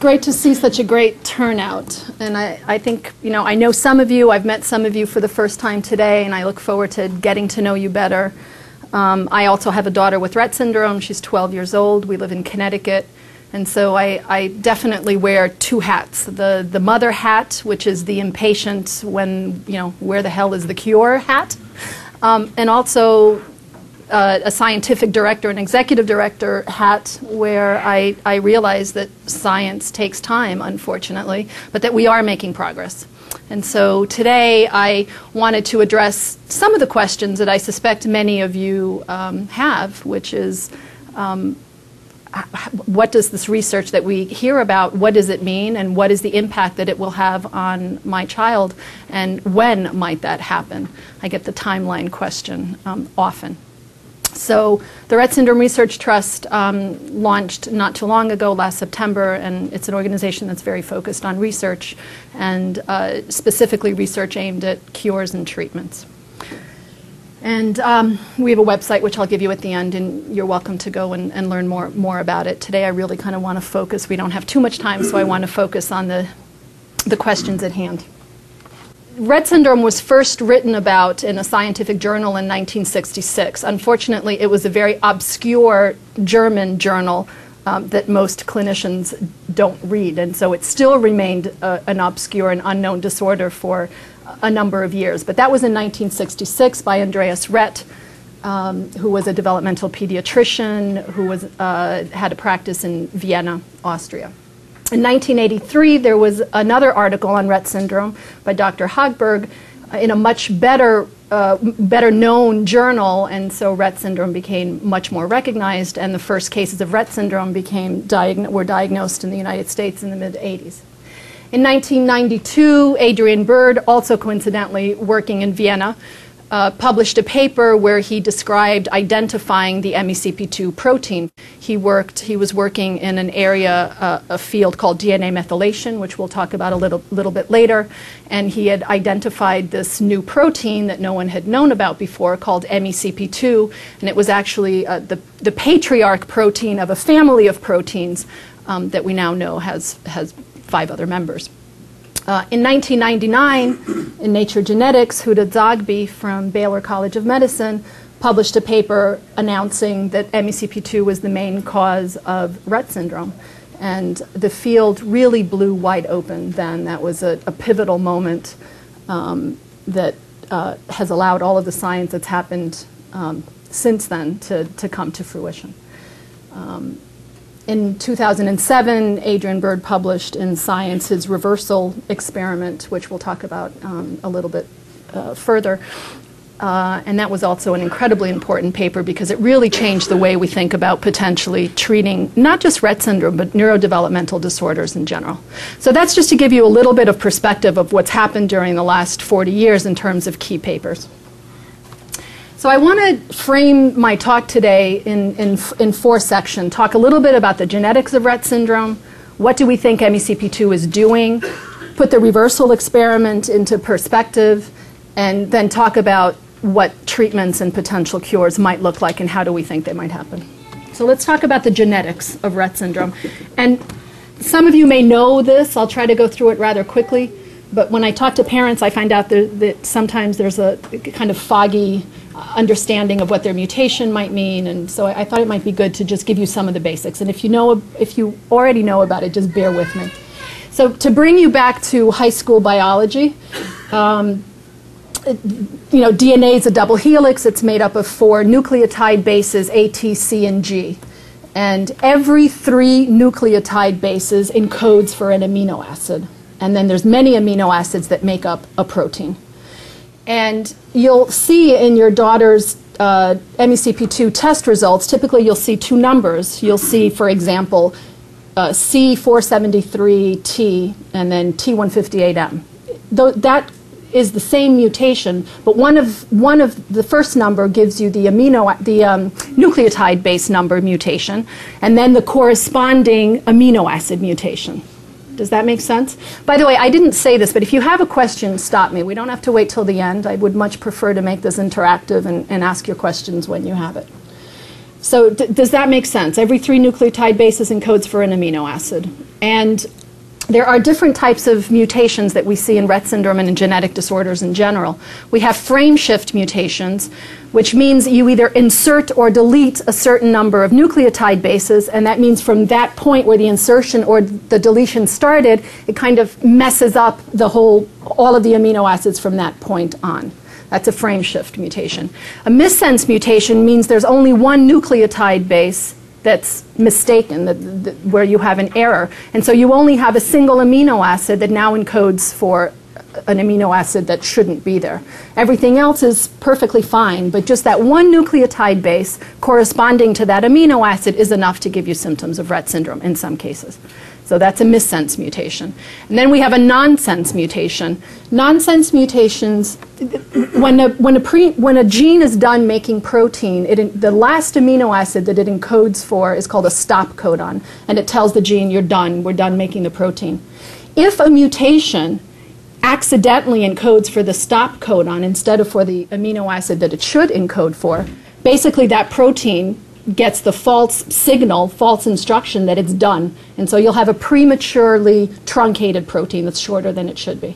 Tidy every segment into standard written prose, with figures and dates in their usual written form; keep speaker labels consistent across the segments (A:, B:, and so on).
A: great to see such a great turnout. And I think, I know some of you, I've met some of you for the first time today, and I look forward to getting to know you better. I also have a daughter with Rett syndrome. She's 12 years old. We live in Connecticut. And so I definitely wear two hats. The mother hat, which is the impatient when, where the hell is the cure hat. And also a scientific director and executive director hat, where I realize that science takes time, unfortunately, but that we are making progress. And so today I wanted to address some of the questions that I suspect many of you have, which is what does this research that we hear about, what does it mean, and what is the impact that it will have on my child, and when might that happen? I get the timeline question often. So the Rett Syndrome Research Trust launched not too long ago, last September, and it's an organization that's very focused on research, and specifically research aimed at cures and treatments. And we have a website, which I'll give you at the end, and you're welcome to go and learn more about it. Today I really kind of want to focus, we don't have too much time, so I want to focus on the questions at hand. Rett syndrome was first written about in a scientific journal in 1966. Unfortunately, it was a very obscure German journal that most clinicians don't read, and so it still remained an obscure and unknown disorder for a number of years. But that was in 1966 by Andreas Rett, who was a developmental pediatrician who had a practice in Vienna, Austria. In 1983, there was another article on Rett syndrome by Dr. Hagberg in a much better known journal, and so Rett syndrome became much more recognized, and the first cases of Rett syndrome were diagnosed in the United States in the mid-'80s. In 1992, Adrian Bird, also coincidentally working in Vienna, published a paper where he described identifying the MECP2 protein. He was working in an area, a field called DNA methylation, which we'll talk about a little bit later, and he had identified this new protein that no one had known about before called MECP2, and it was actually the patriarch protein of a family of proteins that we now know has 5 other members. In 1999, in Nature Genetics, Huda Zogby from Baylor College of Medicine published a paper announcing that MECP2 was the main cause of Rett syndrome. And the field really blew wide open then. That was a pivotal moment that has allowed all of the science that's happened since then to come to fruition. In 2007, Adrian Bird published in Science his reversal experiment, which we'll talk about a little bit further. And that was also an incredibly important paper because it really changed the way we think about potentially treating not just Rett syndrome, but neurodevelopmental disorders in general. So that's just to give you a little bit of perspective of what's happened during the last 40 years in terms of key papers. So I want to frame my talk today in 4 sections. Talk a little bit about the genetics of Rett syndrome, what do we think MECP2 is doing, put the reversal experiment into perspective, and then talk about what treatments and potential cures might look like and how do we think they might happen. So let's talk about the genetics of Rett syndrome. And some of you may know this. I'll try to go through it rather quickly. But when I talk to parents, I find out that sometimes there's a kind of foggy understanding of what their mutation might mean, and so I thought it might be good to just give you some of the basics. And if you already know about it, just bear with me. So to bring you back to high school biology, DNA is a double helix. It's made up of 4 nucleotide bases, A, T, C, and G. And every 3 nucleotide bases encodes for an amino acid. And then there's many amino acids that make up a protein. And you'll see in your daughter's MECP2 test results, typically you'll see 2 numbers. You'll see, for example, C473T and then T158M. That is the same mutation, but one of the first number gives you the nucleotide base number mutation, and then the corresponding amino acid mutation. Does that make sense? By the way, I didn't say this, but if you have a question, stop me. We don't have to wait till the end. I would much prefer to make this interactive and ask your questions when you have it. So does that make sense? Every 3 nucleotide bases encodes for an amino acid. And there are different types of mutations that we see in Rett syndrome and in genetic disorders in general. We have frame shift mutations, which means you either insert or delete a certain number of nucleotide bases, and that means from that point where the insertion or the deletion started, it kind of messes up all of the amino acids from that point on. That's a frame shift mutation. A missense mutation means there's only one nucleotide base that's mistaken, where you have an error. And so you only have a single amino acid that now encodes for an amino acid that shouldn't be there. Everything else is perfectly fine, but just that one nucleotide base corresponding to that amino acid is enough to give you symptoms of Rett syndrome in some cases. So that's a missense mutation. And then we have a nonsense mutation. Nonsense mutations, when a gene is done making protein, the last amino acid that it encodes for is called a stop codon, and it tells the gene, you're done, we're done making the protein. If a mutation accidentally encodes for the stop codon instead of for the amino acid that it should encode for, basically that protein gets the false signal, false instruction that it's done. And so you'll have a prematurely truncated protein that's shorter than it should be.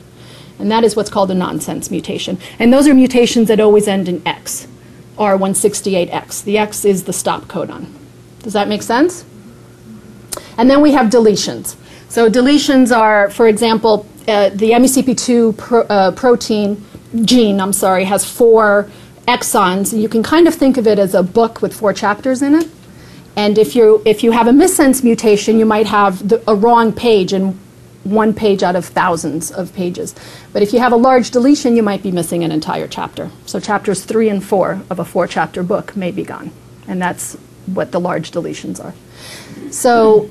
A: And that is what's called a nonsense mutation. And those are mutations that always end in X, R168X. The X is the stop codon. Does that make sense? And then we have deletions. So deletions are, for example, the MECP2 protein gene, has 4 exons. You can kind of think of it as a book with 4 chapters in it. And if you have a missense mutation, you might have a wrong page in 1 page out of thousands of pages. But if you have a large deletion, you might be missing an entire chapter. So chapters 3 and 4 of a 4-chapter book may be gone. And that's what the large deletions are. So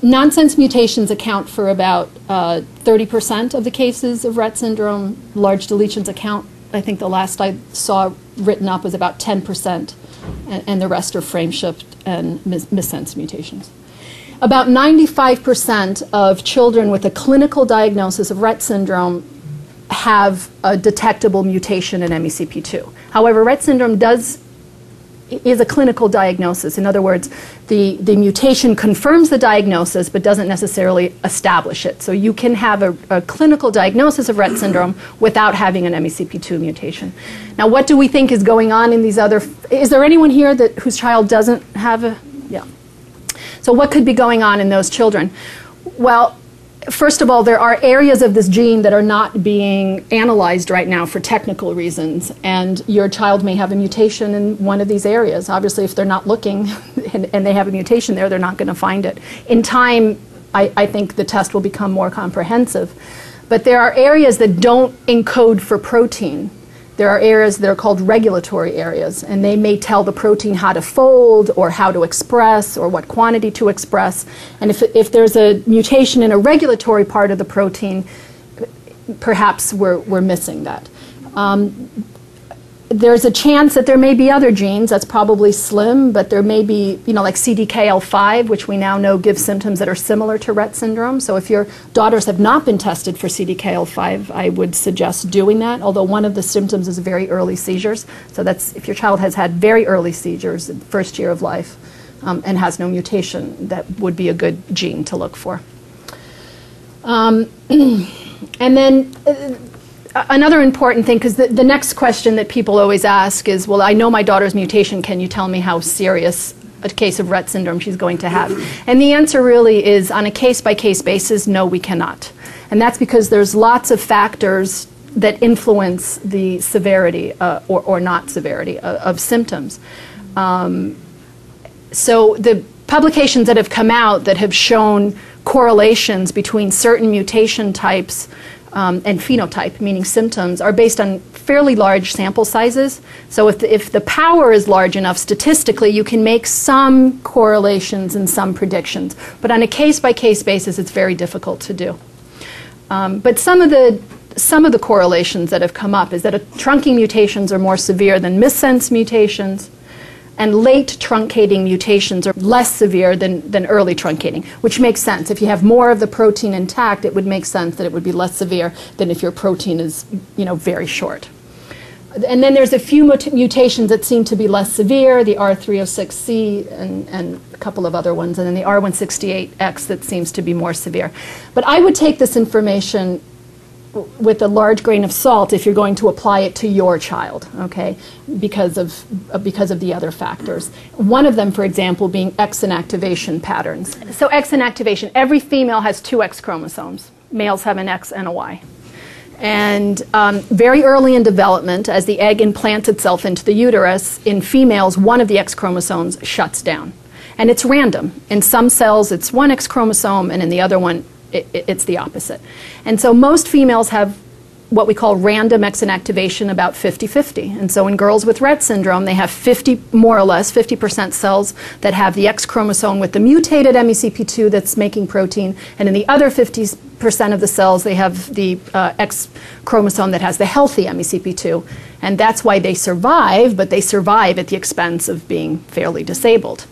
A: nonsense mutations account for about 30% of the cases of Rett syndrome. Large deletions account, I think the last I saw written up was about 10%, and the rest are frame shift and missense mutations. About 95% of children with a clinical diagnosis of Rett syndrome have a detectable mutation in MECP2. However, Rett syndrome is a clinical diagnosis. In other words, the mutation confirms the diagnosis but doesn't necessarily establish it. So you can have a clinical diagnosis of Rett syndrome without having an MECP2 mutation. Now, what do we think is going on in these other... Is there anyone here whose child doesn't have a... Yeah. So what could be going on in those children? Well, first of all, there are areas of this gene that are not being analyzed right now for technical reasons, and your child may have a mutation in one of these areas. Obviously, if they're not looking and they have a mutation there, they're not going to find it. In time, I think the test will become more comprehensive. But there are areas that don't encode for protein. There are areas that are called regulatory areas, and they may tell the protein how to fold or how to express or what quantity to express. And if there's a mutation in a regulatory part of the protein, perhaps we're missing that. There's a chance that there may be other genes. That's probably slim, but there may be, like CDKL5, which we now know gives symptoms that are similar to Rett syndrome. So if your daughters have not been tested for CDKL5, I would suggest doing that, although one of the symptoms is very early seizures. So that's if your child has had very early seizures in the first year of life and has no mutation, that would be a good gene to look for. And then another important thing, because the next question that people always ask is, well, I know my daughter's mutation, can you tell me how serious a case of Rett syndrome she's going to have? And the answer really is, on a case-by-case basis, no, we cannot. And that's because there's lots of factors that influence the severity or not severity of symptoms. So the publications that have come out that have shown correlations between certain mutation types and phenotype, meaning symptoms, are based on fairly large sample sizes. So if the power is large enough statistically, you can make some correlations and some predictions. But on a case-by-case basis, it's very difficult to do. But some of the correlations that have come up is that trunking mutations are more severe than missense mutations, and late truncating mutations are less severe than early truncating, which makes sense. If you have more of the protein intact, it would make sense that it would be less severe than if your protein is, very short. And then there's a few mutations that seem to be less severe, the R306C and a couple of other ones, and then the R168X that seems to be more severe. But I would take this information with a large grain of salt if you're going to apply it to your child, okay, because of the other factors. One of them, for example, being X inactivation patterns. So X inactivation, every female has 2 X chromosomes. Males have an X and a Y. And very early in development, as the egg implants itself into the uterus, in females, one of the X chromosomes shuts down. And it's random. In some cells, it's 1 X chromosome, and in the other one, it's the opposite. And so most females have what we call random X inactivation, about 50-50. And so in girls with Rett syndrome, they have 50, more or less, 50% cells that have the X chromosome with the mutated MECP2 that's making protein, and in the other 50% of the cells, they have the X chromosome that has the healthy MECP2. And that's why they survive, but they survive at the expense of being fairly disabled.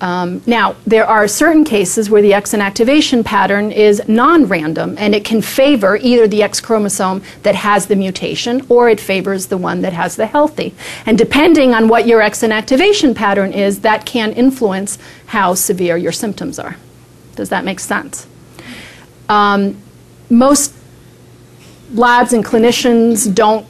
A: Now, there are certain cases where the X inactivation pattern is non-random, and it can favor either the X chromosome that has the mutation, or it favors the one that has the healthy. And depending on what your X inactivation pattern is, that can influence how severe your symptoms are. Does that make sense? Most labs and clinicians don't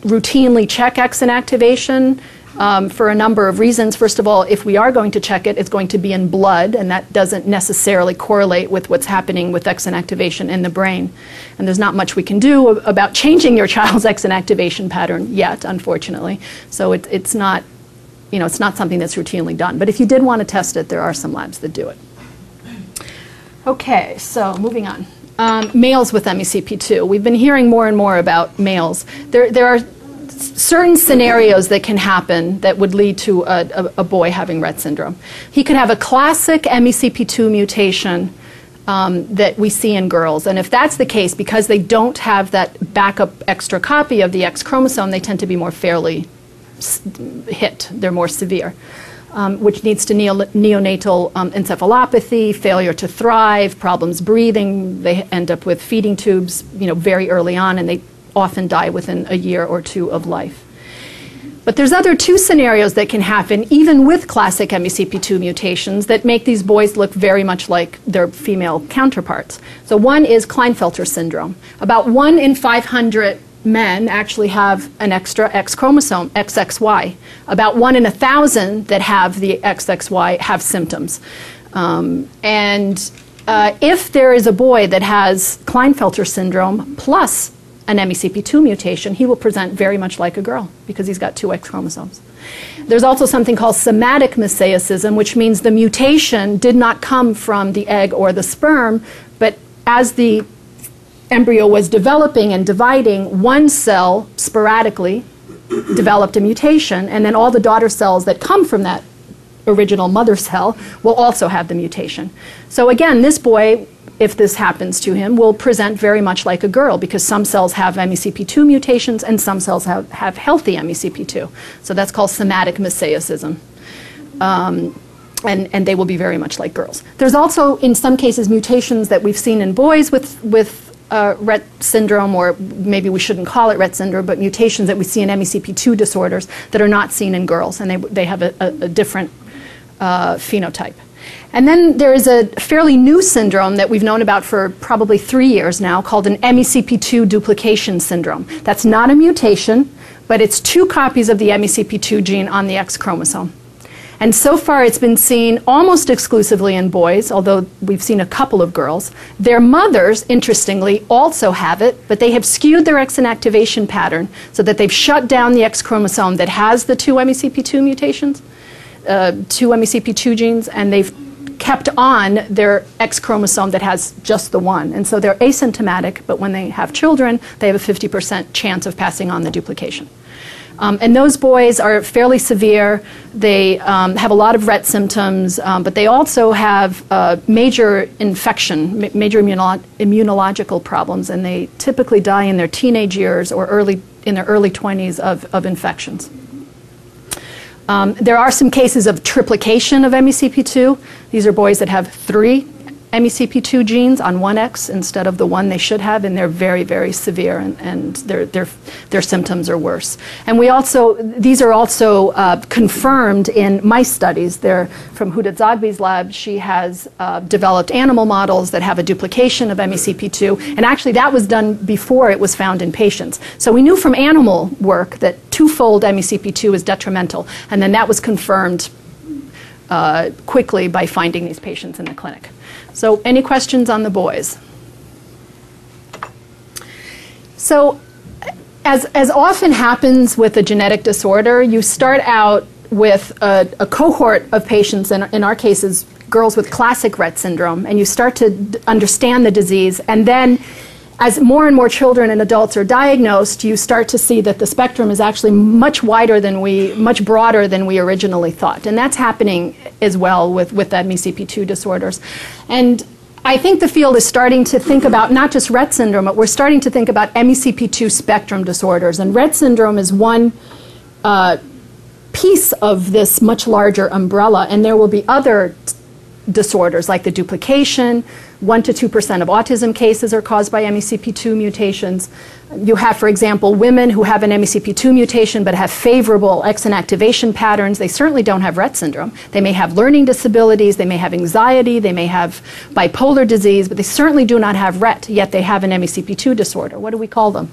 A: routinely check X inactivation. For a number of reasons. First of all, if we are going to check it, it's going to be in blood, and that doesn't necessarily correlate with what's happening with X inactivation in the brain. And there's not much we can do about changing your child's X inactivation pattern yet, unfortunately. So it's not, you know, it's not something that's routinely done. But if you did want to test it, there are some labs that do it. Okay, so moving on. Males with MECP2. We've been hearing more and more about males. There are certain scenarios that can happen that would lead to a boy having Rett syndrome. He could have a classic MECP2 mutation that we see in girls. And if that's the case, because they don't have that backup extra copy of the X chromosome, they tend to be more fairly hit. They're more severe, which leads to neonatal encephalopathy, failure to thrive, problems breathing. They end up with feeding tubes, you know, very early on, and they often die within a year or two of life. But there's other 2 scenarios that can happen even with classic MECP2 mutations that make these boys look very much like their female counterparts. So one is Klinefelter syndrome. About 1 in 500 men actually have an extra X chromosome, XXY. About 1 in 1,000 that have the XXY have symptoms. If there is a boy that has Klinefelter syndrome plus an MECP2 mutation, he will present very much like a girl because he's got 2 X chromosomes. There's also something called somatic mosaicism, which means the mutation did not come from the egg or the sperm, but as the embryo was developing and dividing, one cell sporadically developed a mutation, and then all the daughter cells that come from that original mother cell will also have the mutation. So again, this boy, if this happens to him, will present very much like a girl because some cells have MECP2 mutations and some cells have healthy MECP2. So that's called somatic mosaicism. And they will be very much like girls. There's also, in some cases, mutations that we've seen in boys with Rett syndrome, or maybe we shouldn't call it Rett syndrome, but mutations that we see in MECP2 disorders that are not seen in girls, and they have a different phenotype. And then there is a fairly new syndrome that we've known about for probably 3 years now called an MECP2 duplication syndrome. That's not a mutation, but it's 2 copies of the MECP2 gene on the X chromosome. And so far it's been seen almost exclusively in boys, although we've seen a couple of girls. Their mothers, interestingly, also have it, but they have skewed their X inactivation pattern so that they've shut down the X chromosome that has the 2 MECP2 mutations, 2 MECP2 genes, and they've kept on their X chromosome that has just the 1. And so they're asymptomatic, but when they have children, they have a 50% chance of passing on the duplication. And those boys are fairly severe. They have a lot of Rett symptoms, but they also have major infection, major immunological problems, and they typically die in their teenage years or in their early 20s of infections. There are some cases of triplication of MECP2. These are boys that have 3 MECP2 genes on one X instead of the one they should have, and they're very, very severe, and their symptoms are worse. And these are also confirmed in mice studies. They're from Huda Zogby's lab. She has developed animal models that have a duplication of MECP2, and actually that was done before it was found in patients. So we knew from animal work that twofold MECP2 is detrimental, and then that was confirmed quickly by finding these patients in the clinic. So any questions on the boys? So as often happens with a genetic disorder, you start out with a cohort of patients, in our cases, girls with classic Rett syndrome, and you start to understand the disease, and then as more and more children and adults are diagnosed, you start to see that the spectrum is actually much broader than we originally thought. And that's happening as well with MECP2 disorders. And I think the field is starting to think about not just Rett syndrome, but we're starting to think about MECP2 spectrum disorders. And Rett syndrome is one piece of this much larger umbrella, and there will be other disorders like the duplication. 1 to 2% of autism cases are caused by MECP2 mutations. You have, for example, women who have an MECP2 mutation but have favorable exon activation patterns. They certainly don't have Rett syndrome. They may have learning disabilities, they may have anxiety, they may have bipolar disease, but they certainly do not have Rett, yet they have an MECP2 disorder. What do we call them?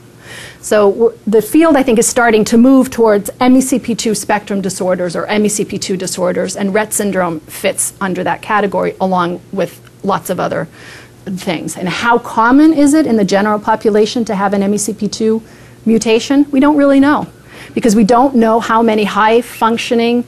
A: So the field, I think, is starting to move towards MECP2 spectrum disorders or MECP2 disorders, and Rett syndrome fits under that category along with lots of other things. And how common is it in the general population to have an MECP2 mutation? We don't really know, because we don't know how many high-functioning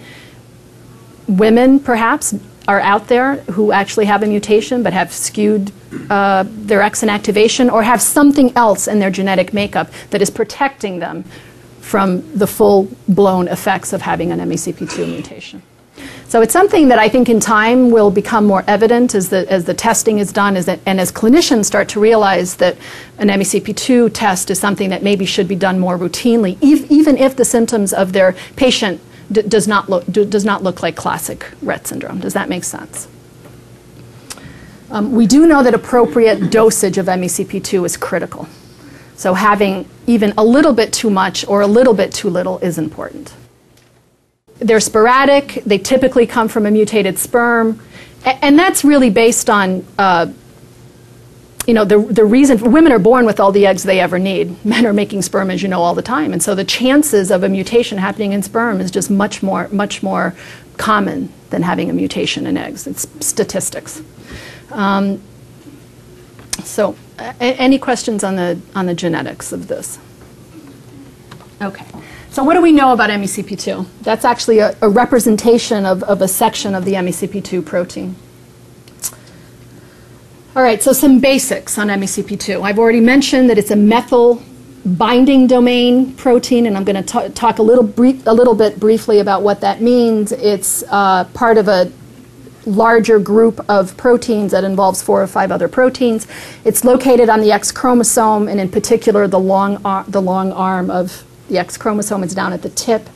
A: women, perhaps, are out there who actually have a mutation but have skewed their exon activation or have something else in their genetic makeup that is protecting them from the full-blown effects of having an MECP2 mutation. So it's something that I think in time will become more evident as the testing is done, and as clinicians start to realize that an MECP2 test is something that maybe should be done more routinely, even if the symptoms of their patient does not look like classic Rett syndrome. Does that make sense? We do know that appropriate dosage of MECP2 is critical. So having even a little bit too much or a little bit too little is important. They're sporadic. They typically come from a mutated sperm. And that's really based on the reason. Women are born with all the eggs they ever need. Men are making sperm, as you know, all the time. And so the chances of a mutation happening in sperm is just much more common than having a mutation in eggs. It's statistics. So any questions on the genetics of this? Okay. So what do we know about MECP2? That's actually a representation of a section of the MECP2 protein. All right, so some basics on MECP2. I've already mentioned that it's a methyl binding domain protein, and I'm going to talk a little bit briefly about what that means. It's part of a larger group of proteins that involves 4 or 5 other proteins. It's located on the X chromosome, and in particular the long arm of the X chromosome is down at the tip.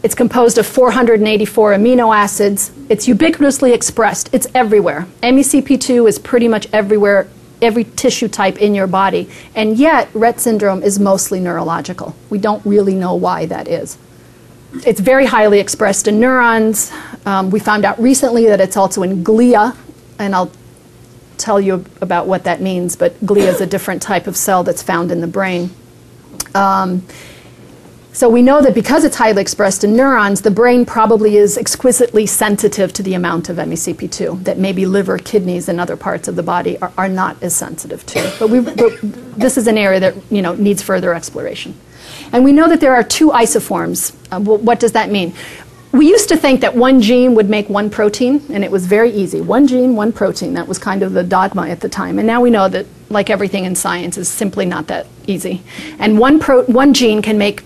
A: It's composed of 484 amino acids. It's ubiquitously expressed. It's everywhere. MECP2 is pretty much everywhere, every tissue type in your body. And yet, Rett syndrome is mostly neurological. We don't really know why that is. It's very highly expressed in neurons. We found out recently that it's also in glia, and I'll tell you about what that means, but glia is a different type of cell that's found in the brain. So we know that because it's highly expressed in neurons, the brain probably is exquisitely sensitive to the amount of MECP2 that maybe liver, kidneys, and other parts of the body are not as sensitive to. But this is an area that needs further exploration. And we know that there are 2 isoforms. What does that mean? We used to think that one gene would make one protein, and it was very easy. One gene, one protein. That was kind of the dogma at the time. And now we know that, like everything in science, is simply not that easy. And one gene can make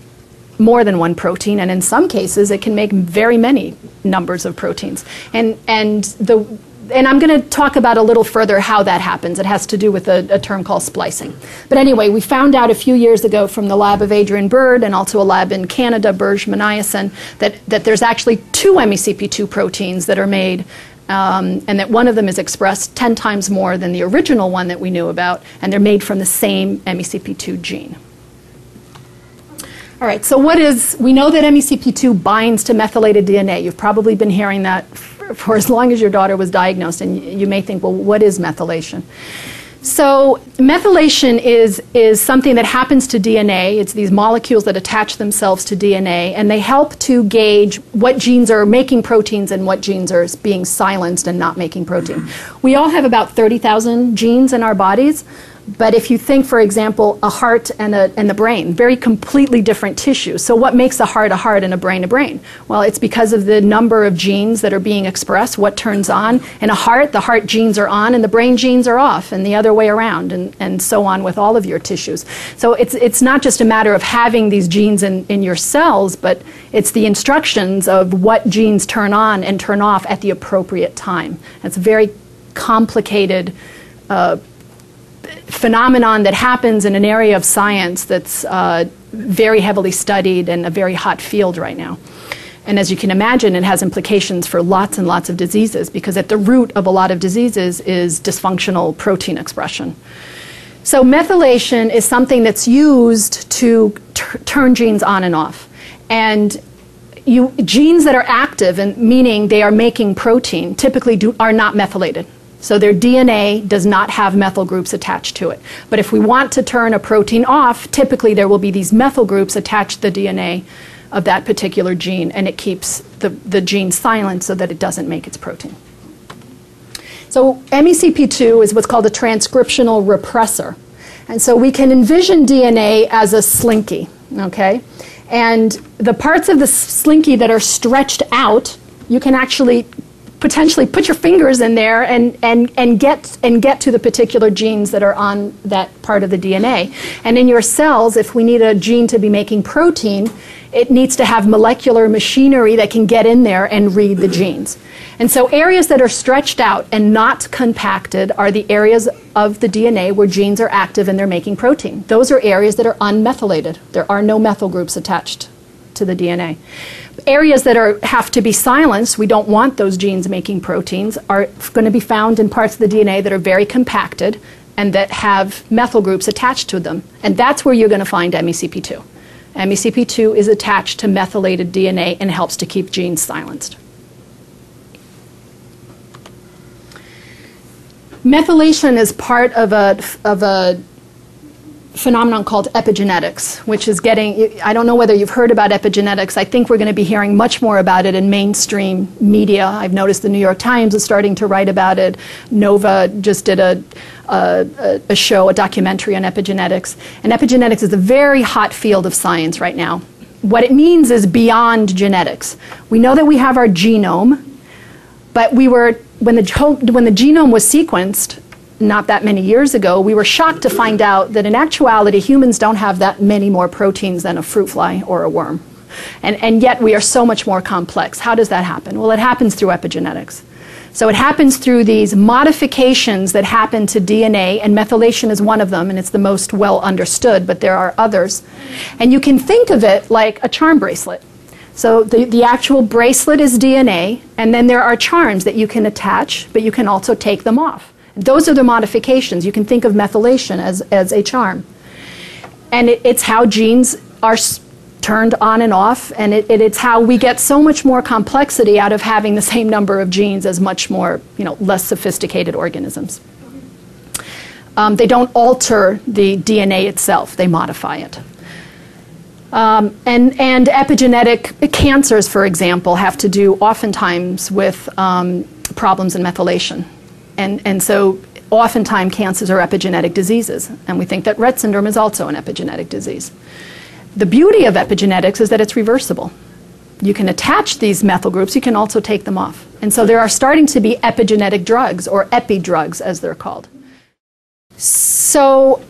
A: more than one protein, and in some cases it can make very many numbers of proteins. And I'm going to talk about a little further how that happens. It has to do with a term called splicing. But anyway, we found out a few years ago from the lab of Adrian Bird and also a lab in Canada, Burge Moniasen, that there's actually 2 MECP2 proteins that are made and that one of them is expressed 10 times more than the original one that we knew about, and they're made from the same MECP2 gene. All right, so we know that MECP2 binds to methylated DNA. You've probably been hearing that for as long as your daughter was diagnosed, and you may think, well, what is methylation? So methylation is something that happens to DNA. It's these molecules that attach themselves to DNA, and they help to gauge what genes are making proteins and what genes are being silenced and not making protein. We all have about 30,000 genes in our bodies. But if you think, for example, a heart and the brain, very completely different tissues. So what makes a heart and a brain a brain? Well, it's because of the number of genes that are being expressed, what turns on. In a heart, the heart genes are on and the brain genes are off, and the other way around, and so on with all of your tissues. So it's not just a matter of having these genes in your cells, but it's the instructions of what genes turn on and turn off at the appropriate time. It's a very complicated phenomenon that happens in an area of science that's very heavily studied and a very hot field right now. And as you can imagine, it has implications for lots and lots of diseases, because at the root of a lot of diseases is dysfunctional protein expression. So methylation is something that's used to turn genes on and off. And genes that are active, and meaning they are making protein, typically are not methylated. So their DNA does not have methyl groups attached to it. But if we want to turn a protein off, typically there will be these methyl groups attached to the DNA of that particular gene, and it keeps the gene silent so that it doesn't make its protein. So MECP2 is what's called a transcriptional repressor. And so we can envision DNA as a slinky, okay? And the parts of the slinky that are stretched out, you can actually potentially put your fingers in there and get to the particular genes that are on that part of the DNA. And in your cells, if we need a gene to be making protein, it needs to have molecular machinery that can get in there and read the genes. And so areas that are stretched out and not compacted are the areas of the DNA where genes are active and they're making protein. Those are areas that are unmethylated. There are no methyl groups attached to the DNA. Areas that have to be silenced, we don't want those genes making proteins, are going to be found in parts of the DNA that are very compacted and that have methyl groups attached to them. And that's where you're going to find MECP2. MECP2 is attached to methylated DNA and helps to keep genes silenced. Methylation is part of a phenomenon called epigenetics, which is getting, I don't know whether you've heard about epigenetics. I think we're going to be hearing much more about it in mainstream media. I've noticed the New York Times is starting to write about it. Nova just did a show, a documentary on epigenetics. And epigenetics is a very hot field of science right now. What it means is beyond genetics. We know that we have our genome, but when the genome was sequenced, not that many years ago, we were shocked to find out that in actuality, humans don't have that many more proteins than a fruit fly or a worm. And yet we are so much more complex. How does that happen? Well, it happens through epigenetics. So it happens through these modifications that happen to DNA, and methylation is one of them, and it's the most well understood, but there are others. And you can think of it like a charm bracelet. So the actual bracelet is DNA, and then there are charms that you can attach, but you can also take them off. Those are the modifications. You can think of methylation as a charm. And it's how genes are turned on and off, and it's how we get so much more complexity out of having the same number of genes as much more, less sophisticated organisms. They don't alter the DNA itself, they modify it. And epigenetic cancers, for example, have to do oftentimes with problems in methylation. And so oftentimes cancers are epigenetic diseases, and we think that Rett syndrome is also an epigenetic disease. The beauty of epigenetics is that it's reversible. You can attach these methyl groups, you can also take them off. And so there are starting to be epigenetic drugs, or epi-drugs as they're called. So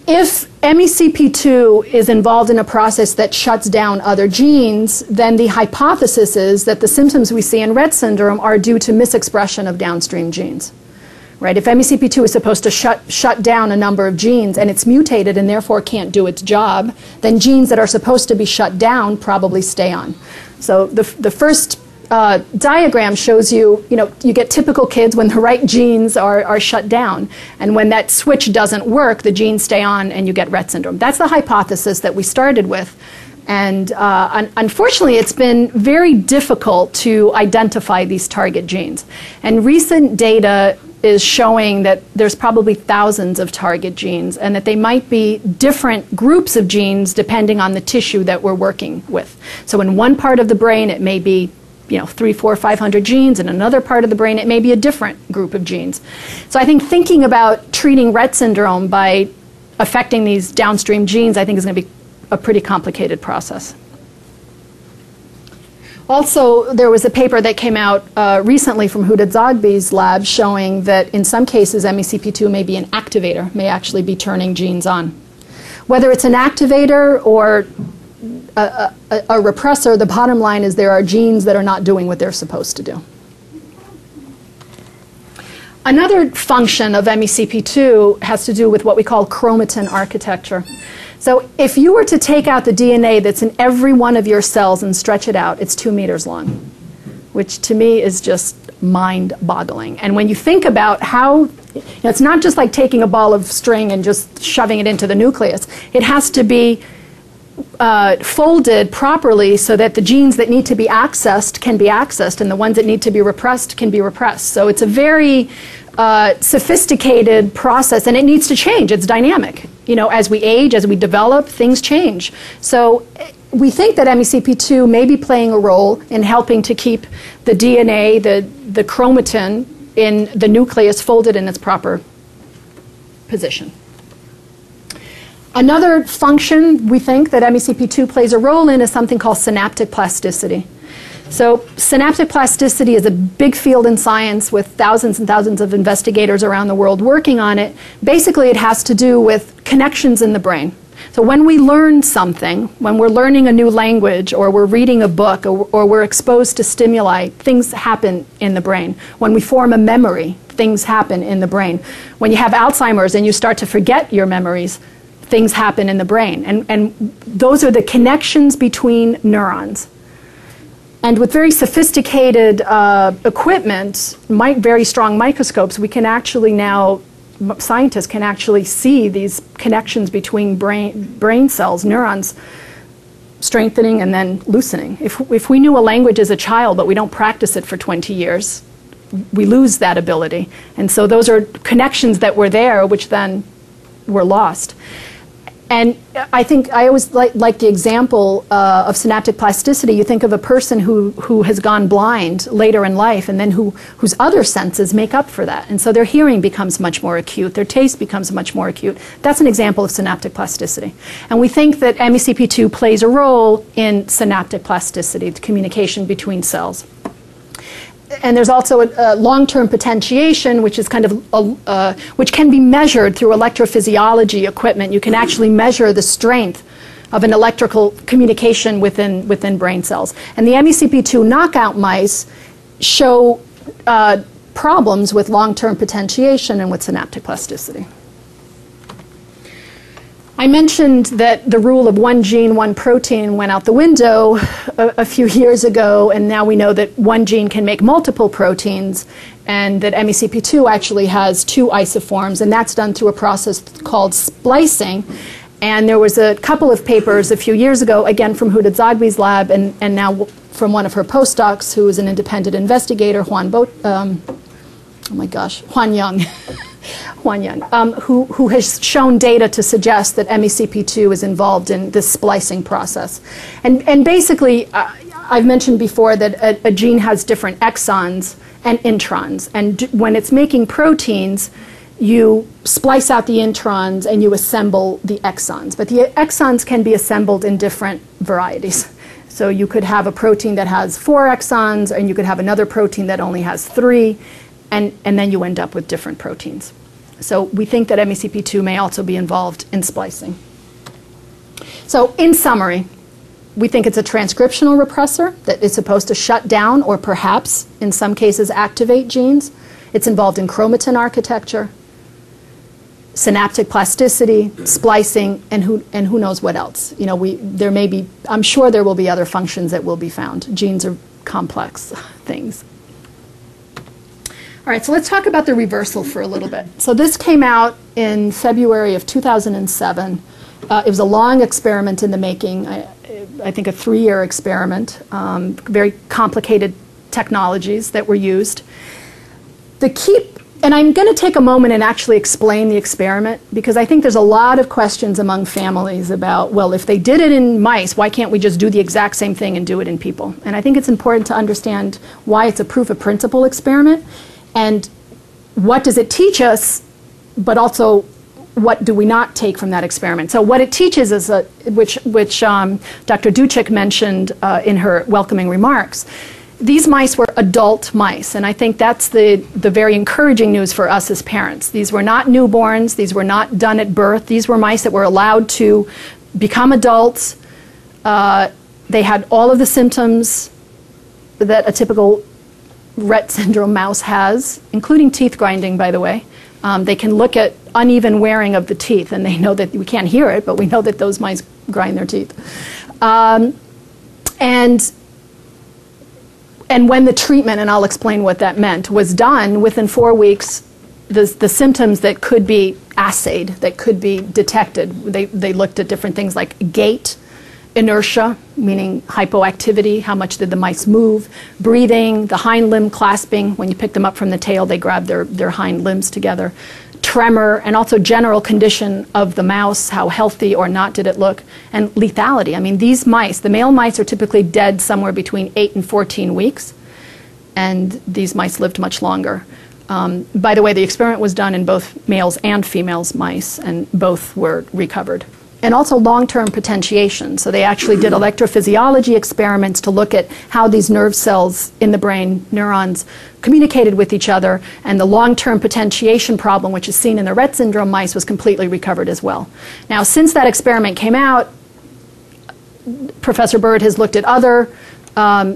A: if MECP2 is involved in a process that shuts down other genes, then the hypothesis is that the symptoms we see in Rett syndrome are due to misexpression of downstream genes. Right? If MECP2 is supposed to shut down a number of genes and it's mutated and therefore can't do its job, then genes that are supposed to be shut down probably stay on. So the first diagram shows you, you get typical kids when the right genes are shut down. And when that switch doesn't work, the genes stay on and you get Rett syndrome. That's the hypothesis that we started with. And unfortunately, it's been very difficult to identify these target genes. And recent data is showing that there's probably thousands of target genes and that they might be different groups of genes depending on the tissue that we're working with. So in one part of the brain, it may be 300, 400, 500 genes. In another part of the brain, it may be a different group of genes. So I think thinking about treating Rett syndrome by affecting these downstream genes, I think is going to be a pretty complicated process. Also, there was a paper that came out recently from Huda Zogby's lab showing that in some cases MECP2 may be an activator, may actually be turning genes on. Whether it's an activator or a repressor, the bottom line is there are genes that are not doing what they're supposed to do. Another function of MECP2 has to do with what we call chromatin architecture. So if you were to take out the DNA that's in every one of your cells and stretch it out, it's 2 meters long, which to me is just mind-boggling. And when you think about how, it's not just like taking a ball of string and just shoving it into the nucleus. It has to be folded properly so that the genes that need to be accessed can be accessed and the ones that need to be repressed can be repressed. So it's a very sophisticated process, and it needs to change. It's dynamic. As we age, as we develop, things change. So we think that MECP2 may be playing a role in helping to keep the DNA, the chromatin in the nucleus folded in its proper position. Another function we think that MECP2 plays a role in is something called synaptic plasticity. So synaptic plasticity is a big field in science with thousands and thousands of investigators around the world working on it. Basically, it has to do with connections in the brain. So when we learn something, when we're learning a new language or we're reading a book or we're exposed to stimuli, things happen in the brain. When we form a memory, things happen in the brain. When you have Alzheimer's and you start to forget your memories, things happen in the brain. And those are the connections between neurons. And with very sophisticated equipment, very strong microscopes, we can actually now, scientists can actually see these connections between brain cells, neurons, strengthening and then loosening. If we knew a language as a child, but we don't practice it for 20 years, we lose that ability. And so those are connections that were there, which then were lost. And I think I always like the example of synaptic plasticity. You think of a person who has gone blind later in life and then whose other senses make up for that. And so their hearing becomes much more acute, their taste becomes much more acute. That's an example of synaptic plasticity. And we think that MECP2 plays a role in synaptic plasticity, the communication between cells. And there's also a long-term potentiation, which is kind of which can be measured through electrophysiology equipment. You can actually measure the strength of an electrical communication within brain cells. And the MECP2 knockout mice show problems with long-term potentiation and with synaptic plasticity. I mentioned that the rule of one gene, one protein went out the window a few years ago, and now we know that one gene can make multiple proteins, and that MECP2 actually has 2 isoforms, and that's done through a process called splicing. And there was a couple of papers a few years ago, again from Huda Zogby's lab, and now from one of her postdocs, who is an independent investigator, Huan Yang. Huan Yang, who has shown data to suggest that MECP2 is involved in this splicing process. And basically, I've mentioned before that a gene has different exons and introns. And when it's making proteins, you splice out the introns and you assemble the exons. But the exons can be assembled in different varieties. So you could have a protein that has 4 exons, and you could have another protein that only has 3. And then you end up with different proteins. So we think that MECP2 may also be involved in splicing. So in summary, we think it's a transcriptional repressor that is supposed to shut down or perhaps, in some cases, activate genes. It's involved in chromatin architecture, synaptic plasticity, splicing, and who knows what else. There may be, I'm sure there will be other functions that will be found. Genes are complex things. All right, so let's talk about the reversal for a little bit. So this came out in February of 2007. It was a long experiment in the making, I think a 3-year experiment, very complicated technologies that were used. And I'm going to take a moment and actually explain the experiment, because I think there's a lot of questions among families about, well, if they did it in mice, why can't we just do the exact same thing and do it in people? And I think it's important to understand why it's a proof of principle experiment, and what does it teach us, but also what do we not take from that experiment. So what it teaches is, which Dr. Duchik mentioned in her welcoming remarks, these mice were adult mice, and I think that's the very encouraging news for us as parents. These were not newborns, these were not done at birth, these were mice that were allowed to become adults. They had all of the symptoms that a typical Rett syndrome mouse has, including teeth grinding, by the way. They can look at uneven wearing of the teeth, and they know that we can't hear it, but we know that those mice grind their teeth. And when the treatment, and I'll explain what that meant, was done, within 4 weeks, the symptoms that could be assayed, that could be detected, they looked at different things like gait, inertia, meaning hypoactivity, how much did the mice move, breathing, the hind limb clasping, when you pick them up from the tail, they grab their hind limbs together, tremor, and also general condition of the mouse, how healthy or not did it look, and lethality. I mean, these mice, the male mice are typically dead somewhere between 8 and 14 weeks, and these mice lived much longer. By the way, the experiment was done in both males and females mice, and both were recovered. And also long-term potentiation. So they actually did electrophysiology experiments to look at how these nerve cells in the brain, neurons, communicated with each other, and the long-term potentiation problem, which is seen in the Rett syndrome mice, was completely recovered as well. Now, since that experiment came out, Professor Bird has looked at other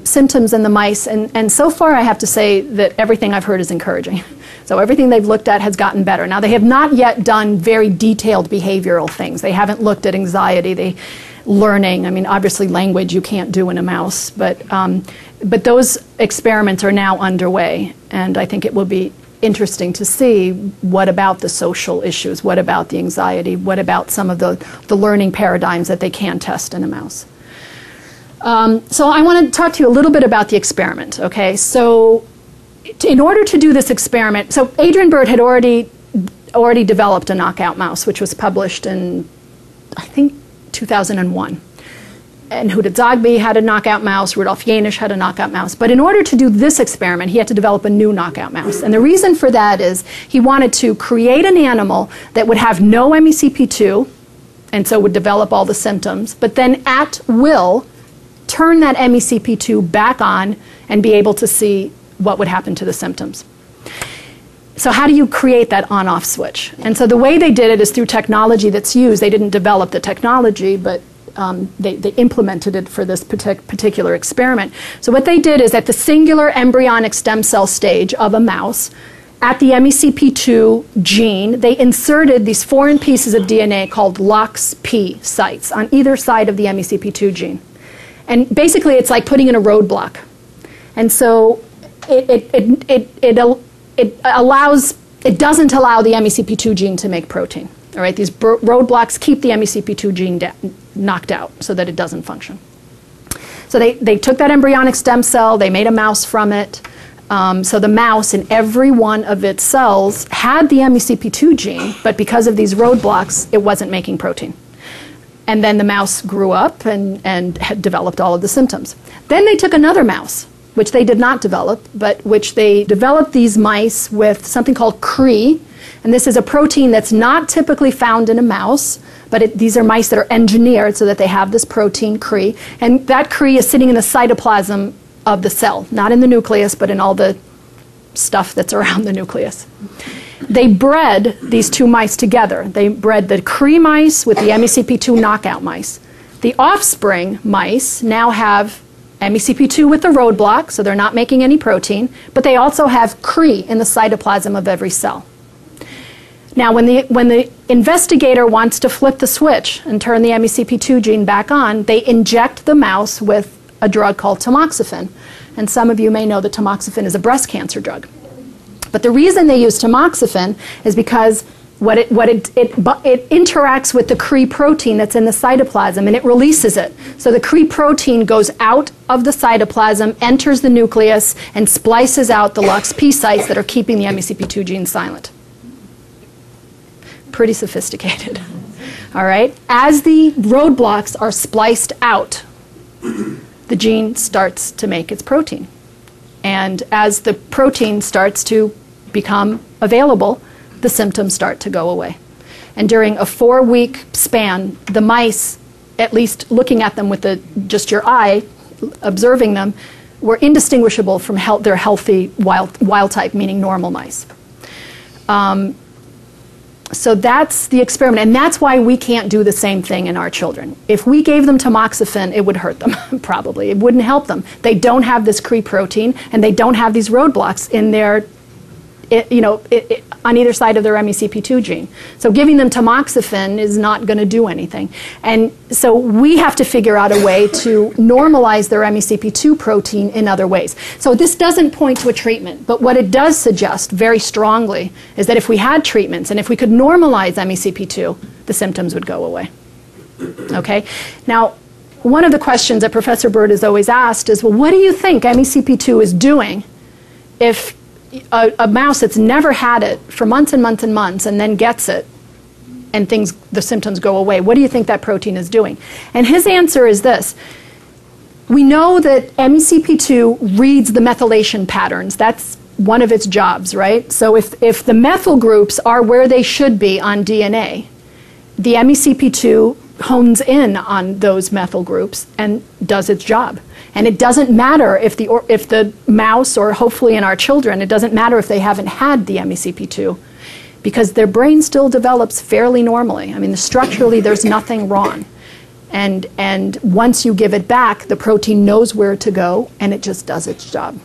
A: symptoms in the mice, and so far I have to say that everything I've heard is encouraging. So everything they've looked at has gotten better. Now, they have not yet done very detailed behavioral things. They haven't looked at anxiety, learning. I mean, obviously language you can't do in a mouse, but those experiments are now underway, and I think it will be interesting to see what about the social issues, what about the anxiety, what about some of the learning paradigms that they can test in a mouse. So I want to talk to you a little bit about the experiment, okay? So in order to do this experiment, so Adrian Bird had already developed a knockout mouse, which was published in, I think, 2001. And Huda Zogby had a knockout mouse, Rudolf Janisch had a knockout mouse. But in order to do this experiment, he had to develop a new knockout mouse. And the reason for that is he wanted to create an animal that would have no MECP2, and so would develop all the symptoms, but then at will turn that MECP2 back on and be able to see what would happen to the symptoms. So how do you create that on-off switch? And so the way they did it is through technology that's used. They didn't develop the technology, but they implemented it for this particular experiment. So what they did is at the singular embryonic stem cell stage of a mouse, at the MECP2 gene, they inserted these foreign pieces of DNA called LOXP sites on either side of the MECP2 gene. And basically it's like putting in a roadblock. And so it doesn't allow the MECP2 gene to make protein. All right, these roadblocks keep the MECP2 gene knocked out so that it doesn't function. So they took that embryonic stem cell, they made a mouse from it. So the mouse in every one of its cells had the MECP2 gene, but because of these roadblocks, it wasn't making protein. And then the mouse grew up and had developed all of the symptoms. Then they took another mouse, which they did not develop, but which they developed these mice with something called CRE. And this is a protein that's not typically found in a mouse, but these are mice that are engineered so that they have this protein CRE. And that CRE is sitting in the cytoplasm of the cell, not in the nucleus, but in all the stuff that's around the nucleus. They bred these two mice together. They bred the CRE mice with the MECP2 knockout mice. The offspring mice now have MECP2 with the roadblock, so they're not making any protein, but they also have CRE in the cytoplasm of every cell. Now, when the investigator wants to flip the switch and turn the MECP2 gene back on, they inject the mouse with a drug called tamoxifen. And some of you may know that tamoxifen is a breast cancer drug. But the reason they use tamoxifen is because it interacts with the Cre protein that's in the cytoplasm, and it releases it. So the Cre protein goes out of the cytoplasm, enters the nucleus, and splices out the LOXP sites that are keeping the MECP2 gene silent. Pretty sophisticated. All right? As the roadblocks are spliced out, the gene starts to make its protein. And as the protein starts to become available, the symptoms start to go away. And during a 4-week span, the mice, at least looking at them with just your eye, observing them, were indistinguishable from their healthy wild type, meaning normal mice. So that's the experiment, and that's why we can't do the same thing in our children. If we gave them tamoxifen, it would hurt them, probably. It wouldn't help them. They don't have this Cre protein, and they don't have these roadblocks in their on either side of their MECP2 gene. So giving them tamoxifen is not going to do anything. And so we have to figure out a way to normalize their MECP2 protein in other ways. So this doesn't point to a treatment, but what it does suggest very strongly is that if we had treatments and if we could normalize MECP2, the symptoms would go away. Okay? Now, one of the questions that Professor Bird has always asked is, well, what do you think MECP2 is doing if a mouse that's never had it for months and months and months and then gets it and the symptoms go away? What do you think that protein is doing? And his answer is this. We know that MECP2 reads the methylation patterns. That's one of its jobs, right? So if the methyl groups are where they should be on DNA, the MECP2 hones in on those methyl groups and does its job. And it doesn't matter if the mouse, or hopefully in our children, it doesn't matter if they haven't had the MECP2, because their brain still develops fairly normally. I mean, structurally, there's nothing wrong. And once you give it back, the protein knows where to go, and it just does its job.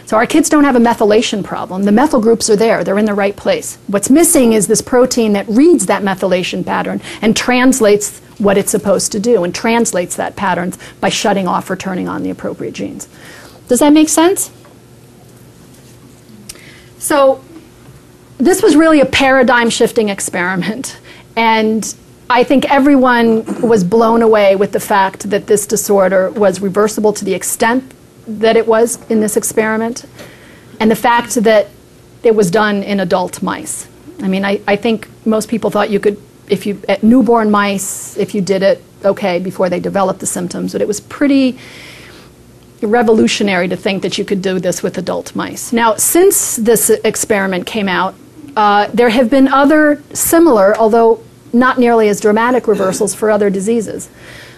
A: So our kids don't have a methylation problem. The methyl groups are there. They're in the right place. What's missing is this protein that reads that methylation pattern and translates what it's supposed to do, and translates that pattern by shutting off or turning on the appropriate genes. Does that make sense? So this was really a paradigm-shifting experiment, and I think everyone was blown away with the fact that this disorder was reversible to the extent that it was in this experiment, and the fact that it was done in adult mice. I mean, I think most people thought you could, at newborn mice, if you did it, okay, before they developed the symptoms, but it was pretty revolutionary to think that you could do this with adult mice. Now, since this experiment came out, there have been other similar, although not nearly as dramatic, reversals for other diseases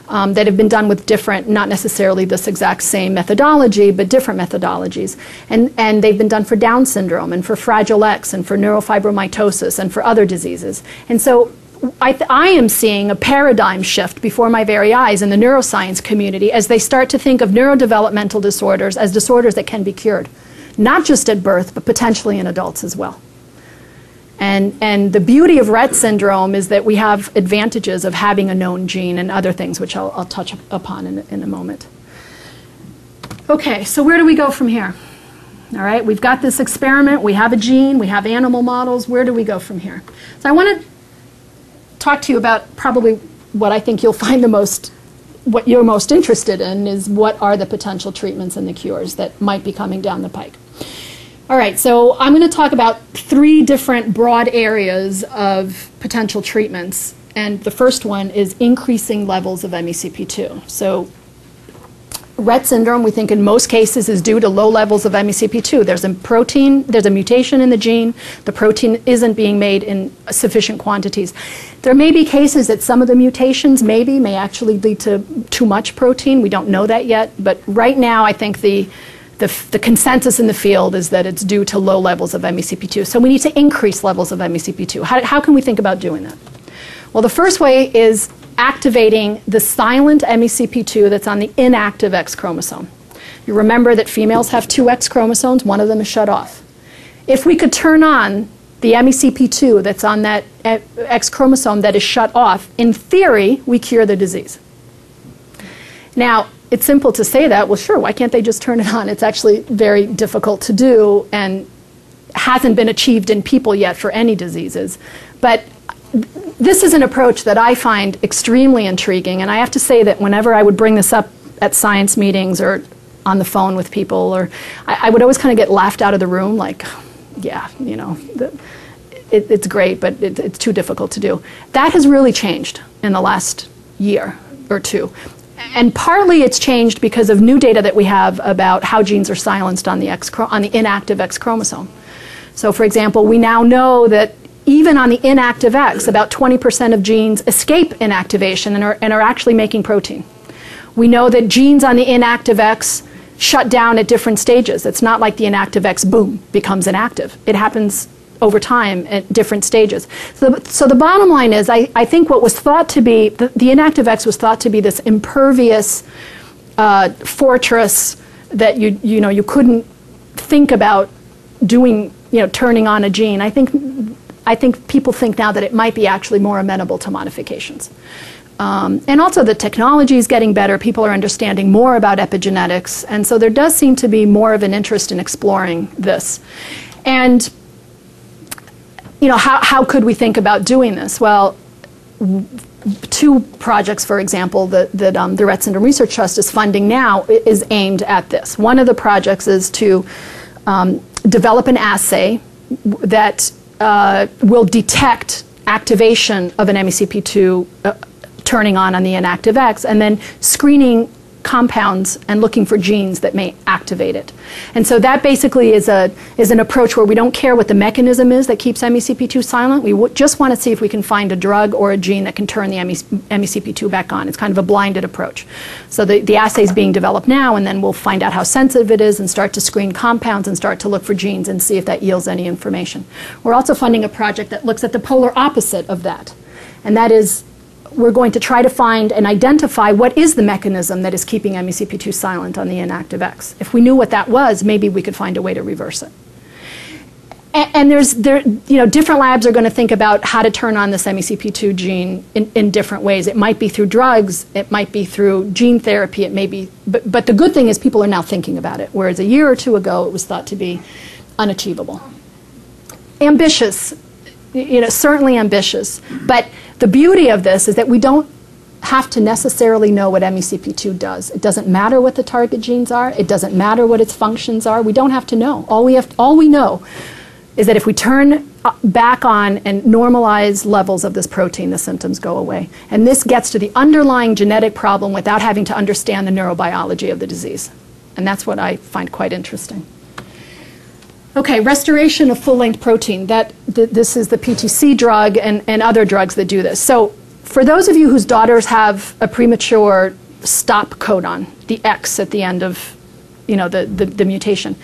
A: that have been done with different, not necessarily this exact same methodology, but different methodologies. And they've been done for Down syndrome and for Fragile X and for neurofibromatosis and for other diseases. And so I am seeing a paradigm shift before my very eyes in the neuroscience community as they start to think of neurodevelopmental disorders as disorders that can be cured, not just at birth, but potentially in adults as well. And the beauty of Rett syndrome is that we have advantages of having a known gene and other things, which I'll touch upon in a moment. Okay, so where do we go from here? All right, we've got this experiment, we have a gene, we have animal models. Where do we go from here? So I want to talk to you about probably what I think you'll find what you're most interested in is what are the potential treatments and the cures that might be coming down the pike. All right, so I'm going to talk about 3 different broad areas of potential treatments, and the first one is increasing levels of MECP2. So Rett syndrome, we think in most cases, is due to low levels of MECP2. There's a mutation in the gene. The protein isn't being made in sufficient quantities. There may be cases that some of the mutations may actually lead to too much protein. We don't know that yet, but right now I think the consensus in the field is that it's due to low levels of MECP2. So we need to increase levels of MECP2. How can we think about doing that? Well, the first way is activating the silent MECP2 that's on the inactive X chromosome. You remember that females have 2 X chromosomes, one of them is shut off. If we could turn on the MECP2 that's on that X chromosome that is shut off, in theory, we cure the disease. Now, it's simple to say that. Well, sure, why can't they just turn it on? It's actually very difficult to do and hasn't been achieved in people yet for any diseases. But this is an approach that I find extremely intriguing, and I have to say that whenever I would bring this up at science meetings or on the phone with people, or I would always kind of get laughed out of the room, like, yeah, you know, it's great, but it's too difficult to do. That has really changed in the last year or two. And partly it's changed because of new data that we have about how genes are silenced on the inactive X chromosome. So for example, we now know that even on the inactive X, about 20% of genes escape inactivation and are actually making protein. We know that genes on the inactive X shut down at different stages. It's not like the inactive X, boom, becomes inactive. It happens over time at different stages. So the bottom line is, I think what was thought to be, the inactive X was thought to be this impervious fortress that you couldn't think about doing, turning on a gene. I think people think now that it might be actually more amenable to modifications. And also the technology is getting better. People are understanding more about epigenetics. And so there does seem to be more of an interest in exploring this. And how could we think about doing this? Well, two projects, for example, that the Rett Syndrome Research Trust is funding now is aimed at this. One of the projects is to develop an assay that will detect activation of an MECP2 turning on the inactive X, and then screening compounds and looking for genes that may activate it. And so that basically is an approach where we don't care what the mechanism is that keeps MECP2 silent. We just want to see if we can find a drug or a gene that can turn the MECP2 back on. It's kind of a blinded approach. So the assay is being developed now, and then we'll find out how sensitive it is and start to screen compounds and start to look for genes and see if that yields any information. We're also funding a project that looks at the polar opposite of that, and that is we're going to try to find and identify what is the mechanism that is keeping MECP2 silent on the inactive X. If we knew what that was, maybe we could find a way to reverse it. And different labs are going to think about how to turn on this MECP2 gene in different ways. It might be through drugs, it might be through gene therapy, it may be, but the good thing is people are now thinking about it, whereas a year or two ago it was thought to be unachievable. Ambitious, certainly ambitious, but the beauty of this is that we don't have to necessarily know what MECP2 does. It doesn't matter what the target genes are. It doesn't matter what its functions are. We don't have to know. All we know is that if we turn back on and normalize levels of this protein, the symptoms go away. And this gets to the underlying genetic problem without having to understand the neurobiology of the disease. And that's what I find quite interesting. Okay, restoration of full-length protein. This is the PTC drug and other drugs that do this. So for those of you whose daughters have a premature stop codon, the X at the end of the mutation,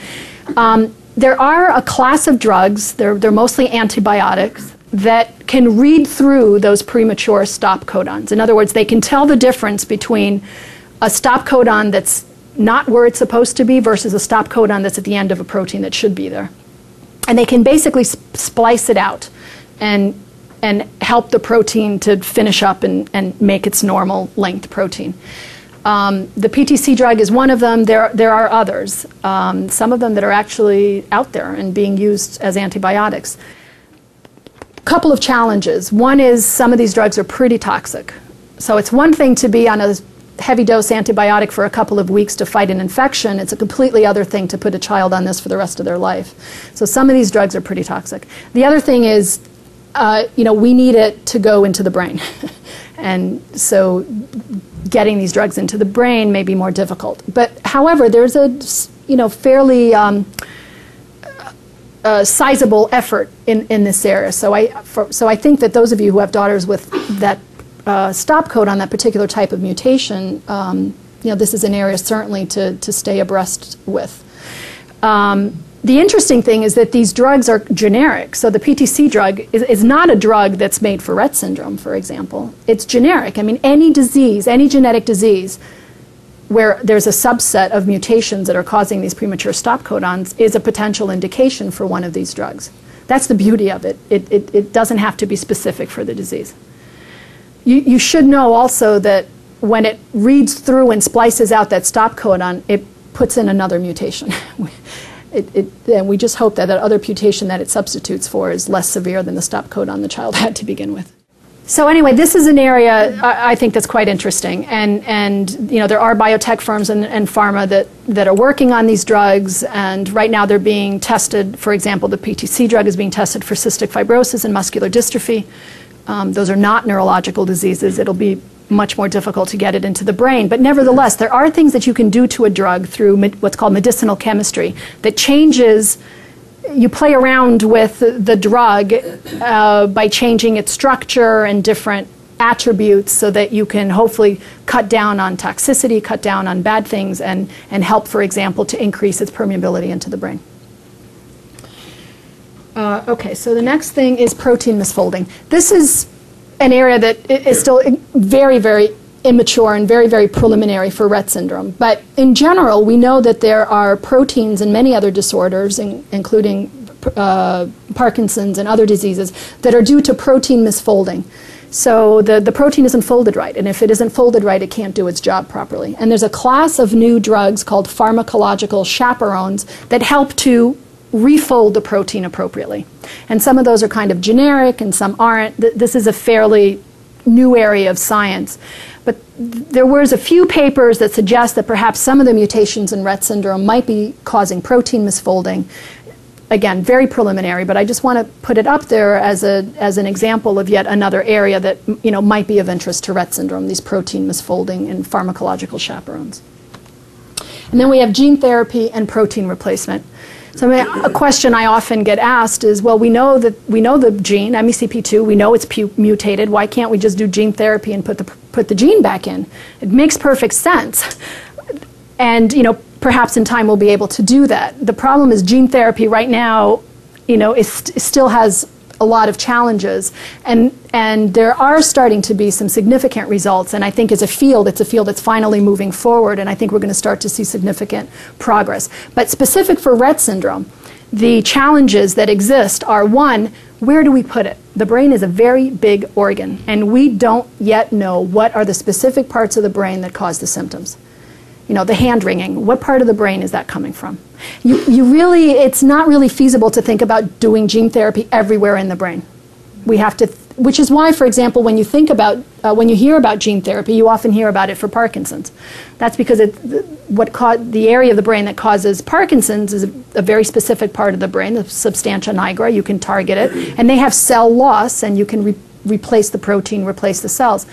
A: there are a class of drugs, they're mostly antibiotics, that can read through those premature stop codons. In other words, they can tell the difference between a stop codon that's not where it's supposed to be versus a stop codon that's at the end of a protein that should be there. And they can basically splice it out and help the protein to finish up and make its normal length protein. The PTC drug is one of them. There are others, some of them that are actually out there and being used as antibiotics. A couple of challenges. One is some of these drugs are pretty toxic. So it's one thing to be on a heavy dose antibiotic for a couple of weeks to fight an infection. It's a completely other thing to put a child on this for the rest of their life. So some of these drugs are pretty toxic. The other thing is, we need it to go into the brain. And so getting these drugs into the brain may be more difficult. But however, there's a fairly sizable effort in this area. So I think that those of you who have daughters with that stop code on that particular type of mutation, this is an area certainly to stay abreast with. The interesting thing is that these drugs are generic. So the PTC drug is not a drug that's made for Rett syndrome, for example. It's generic. I mean, any disease, any genetic disease where there's a subset of mutations that are causing these premature stop codons is a potential indication for one of these drugs. That's the beauty of it. It doesn't have to be specific for the disease. You should know also that when it reads through and splices out that stop codon, it puts in another mutation. And we just hope that that other mutation that it substitutes for is less severe than the stop codon the child had to begin with. So anyway, this is an area I think that's quite interesting, and you know, there are biotech firms and pharma that are working on these drugs, and right now they're being tested. For example, the PTC drug is being tested for cystic fibrosis and muscular dystrophy. Those are not neurological diseases. It'll be much more difficult to get it into the brain, but nevertheless, there are things that you can do to a drug through what's called medicinal chemistry that changes. You play around with the drug by changing its structure and different attributes so that you can hopefully cut down on toxicity, cut down on bad things, and help, for example, to increase its permeability into the brain. Okay, so the next thing is protein misfolding. This is an area that is still very, very immature and very, very preliminary for Rett syndrome. But in general, we know that there are proteins in many other disorders, including Parkinson's and other diseases, that are due to protein misfolding. So the protein isn't folded right, and if it isn't folded right, it can't do its job properly. And there's a class of new drugs called pharmacological chaperones that help to refold the protein appropriately. And some of those are kind of generic and some aren't. This is a fairly new area of science. But there was a few papers that suggest that perhaps some of the mutations in Rett syndrome might be causing protein misfolding. Again, very preliminary, but I just want to put it up there as an example of yet another area that, you know, might be of interest to Rett syndrome, these protein misfolding and pharmacological chaperones. And then we have gene therapy and protein replacement. So a question I often get asked is, well, we know the gene, MECP2, we know it's mutated. Why can't we just do gene therapy and put the gene back in? It makes perfect sense. And, you know, perhaps in time we'll be able to do that. The problem is gene therapy right now, you know, still has a lot of challenges, and there are starting to be some significant results, and I think as a field, it's a field that's finally moving forward, and I think we're going to start to see significant progress. But specific for Rett syndrome, the challenges that exist are, one, where do we put it? The brain is a very big organ, and we don't yet know what are the specific parts of the brain that cause the symptoms. You know, the hand wringing, what part of the brain is that coming from? It's not really feasible to think about doing gene therapy everywhere in the brain. We have to, which is why, for example, when you think about, when you hear about gene therapy, you often hear about it for Parkinson's. That's because the area of the brain that causes Parkinson's is a very specific part of the brain, the substantia nigra. You can target it, and they have cell loss, and you can replace the protein, replace the cells.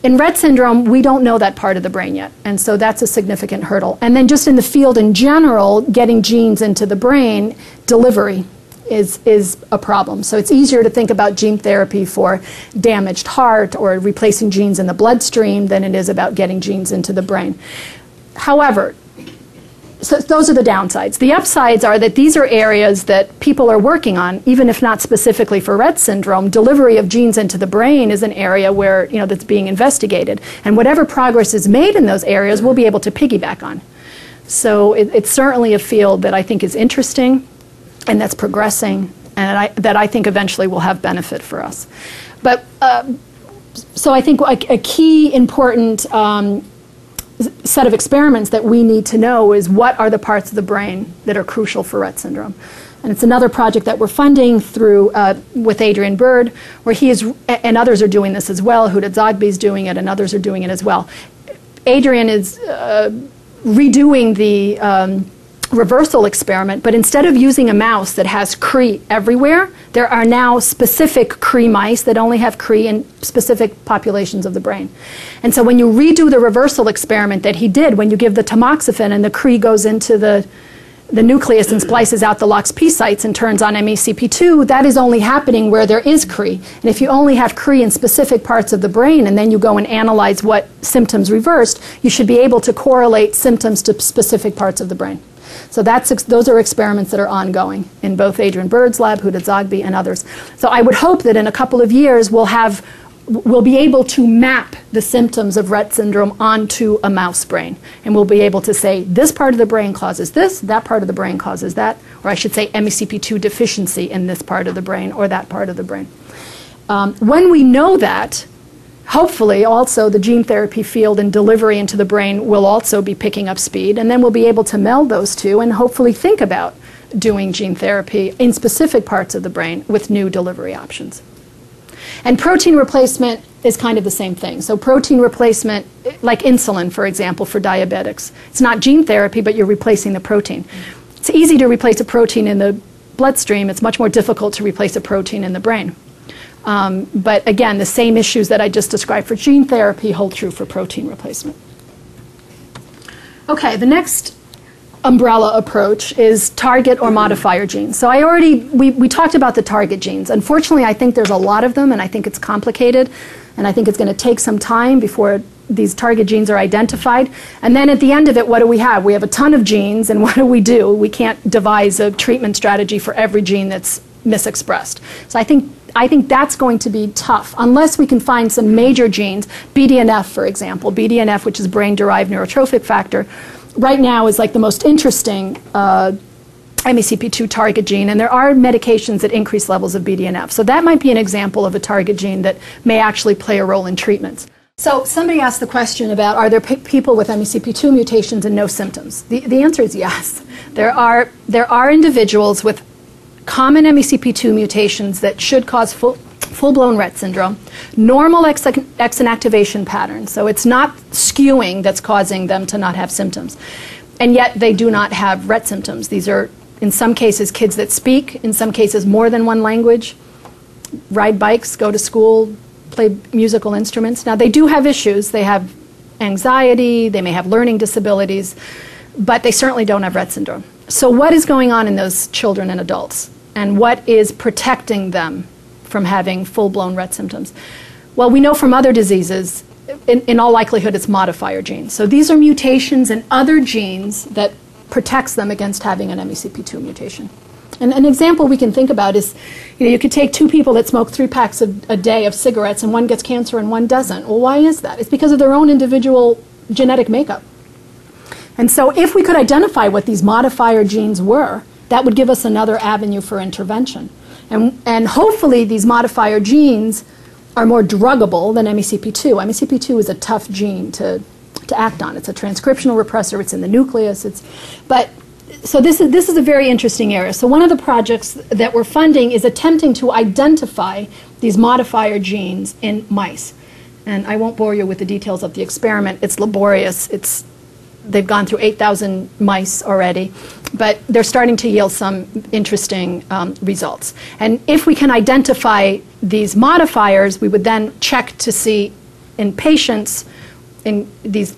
A: In Rett syndrome, we don't know that part of the brain yet, and so that's a significant hurdle. And then just in the field in general, getting genes into the brain, delivery is a problem. So it's easier to think about gene therapy for damaged heart or replacing genes in the bloodstream than it is about getting genes into the brain. However, so those are the downsides. The upsides are that these are areas that people are working on, even if not specifically for Rett syndrome. Delivery of genes into the brain is an area where, you know, that's being investigated. And whatever progress is made in those areas, we'll be able to piggyback on. So it's certainly a field that I think is interesting and that's progressing, and that I think eventually will have benefit for us. But so I think a key important set of experiments that we need to know is what are the parts of the brain that are crucial for Rett syndrome. And it's another project that we're funding through with Adrian Bird, where he is, and others are doing this as well. Huda Zogby is doing it, and others are doing it as well. Adrian is redoing the reversal experiment, but instead of using a mouse that has Cre everywhere, there are now specific Cre mice that only have Cre in specific populations of the brain. And so when you redo the reversal experiment that he did, when you give the tamoxifen and the Cre goes into the nucleus and splices out the LOXP sites and turns on MECP2, that is only happening where there is Cre. And if you only have Cre in specific parts of the brain and then you go and analyze what symptoms reversed, you should be able to correlate symptoms to specific parts of the brain. So those are experiments that are ongoing in both Adrian Bird's lab, Huda Zogby, and others. So I would hope that in a couple of years we'll be able to map the symptoms of Rett syndrome onto a mouse brain. And we'll be able to say, this part of the brain causes this, that part of the brain causes that, or I should say MECP2 deficiency in this part of the brain or that part of the brain. When we know that, hopefully also the gene therapy field and delivery into the brain will also be picking up speed, and then we'll be able to meld those two and hopefully think about doing gene therapy in specific parts of the brain with new delivery options. And protein replacement is kind of the same thing. So protein replacement, like insulin, for example, for diabetics. It's not gene therapy, but you're replacing the protein. It's easy to replace a protein in the bloodstream. It's much more difficult to replace a protein in the brain. But again, the same issues that I just described for gene therapy hold true for protein replacement. Okay, the next umbrella approach is target or modifier genes. So we talked about the target genes. Unfortunately, I think there's a lot of them, and I think it's complicated, and I think it's going to take some time before these target genes are identified. And then at the end of it, what do we have? We have a ton of genes, and what do? We can't devise a treatment strategy for every gene that's misexpressed. So I think that's going to be tough unless we can find some major genes, BDNF, for example. BDNF, which is brain-derived neurotrophic factor, right now is like the most interesting MECP2 target gene, and there are medications that increase levels of BDNF. So that might be an example of a target gene that may actually play a role in treatments. So somebody asked the question about, are there people with MECP2 mutations and no symptoms? The answer is yes. There are individuals with common MECP2 mutations that should cause full-blown Rett syndrome, normal exon activation patterns, so it's not skewing that's causing them to not have symptoms, and yet they do not have Rett symptoms. These are, in some cases, kids that speak, in some cases more than one language, ride bikes, go to school, play musical instruments. Now, they do have issues. They have anxiety, they may have learning disabilities, but they certainly don't have Rett syndrome. So what is going on in those children and adults, and what is protecting them from having full-blown Rett symptoms? Well, we know from other diseases, in all likelihood, it's modifier genes. So these are mutations in other genes that protects them against having an MECP2 mutation. And an example we can think about is, you could take two people that smoke 3 packs a day of cigarettes, and one gets cancer and one doesn't. Well, why is that? It's because of their own individual genetic makeup. And so if we could identify what these modifier genes were, that would give us another avenue for intervention. And hopefully these modifier genes are more druggable than MECP2. MECP2 is a tough gene to act on. It's a transcriptional repressor. It's in the nucleus. So this is a very interesting area. So one of the projects that we're funding is attempting to identify these modifier genes in mice. And I won't bore you with the details of the experiment. It's laborious. They've gone through 8,000 mice already, but they're starting to yield some interesting results. And if we can identify these modifiers, we would then check to see in patients, in these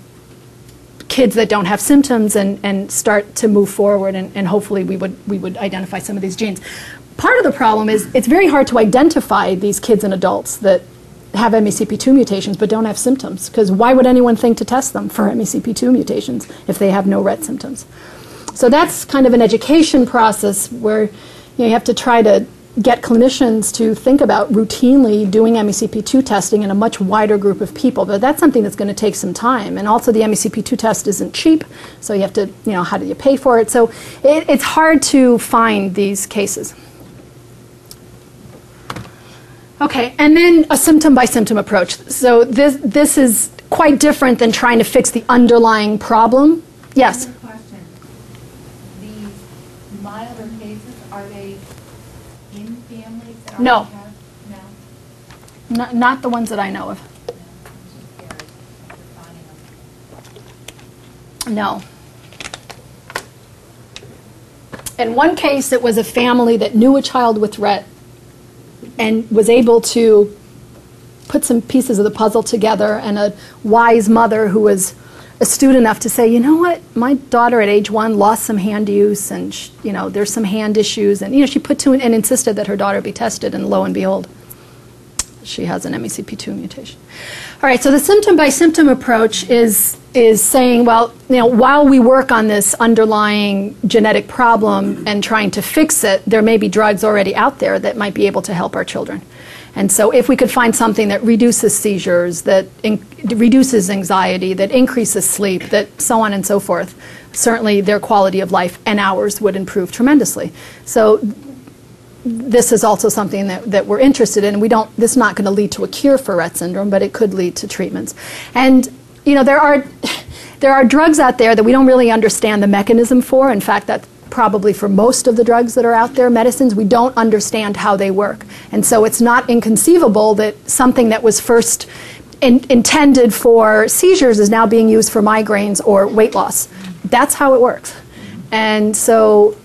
A: kids that don't have symptoms, and start to move forward, and hopefully we would identify some of these genes. Part of the problem is it's very hard to identify these kids and adults that have MECP2 mutations but don't have symptoms, because why would anyone think to test them for MECP2 mutations if they have no Rett symptoms? So that's kind of an education process where you have to try to get clinicians to think about routinely doing MECP2 testing in a much wider group of people, but that's something that's going to take some time. And also the MECP2 test isn't cheap, so you have to, how do you pay for it? So it's hard to find these cases. Okay, and then a symptom-by-symptom approach. So this is quite different than trying to fix the underlying problem. Yes?
B: Question. These milder cases, are they in families that
A: No.
B: have? No?
A: Not the ones that I know of. No. In one case, it was a family that knew a child with Rett and was able to put some pieces of the puzzle together, and a wise mother who was astute enough to say, you know what, my daughter at age 1 lost some hand use, and there's some hand issues, and she put to it and insisted that her daughter be tested, and lo and behold, she has an MECP2 mutation. All right, so the symptom-by-symptom approach is saying, well, while we work on this underlying genetic problem and trying to fix it, there may be drugs already out there that might be able to help our children. And so if we could find something that reduces seizures, that reduces anxiety, that increases sleep, that so on and so forth, certainly their quality of life and ours would improve tremendously. So this is also something that we're interested in. This is not going to lead to a cure for Rett syndrome, but it could lead to treatments. And there are drugs out there that we don't really understand the mechanism for. In fact, that's probably for most of the drugs that are out there, medicines, we don't understand how they work. And so it's not inconceivable that something that was first intended for seizures is now being used for migraines or weight loss. That's how it works. And so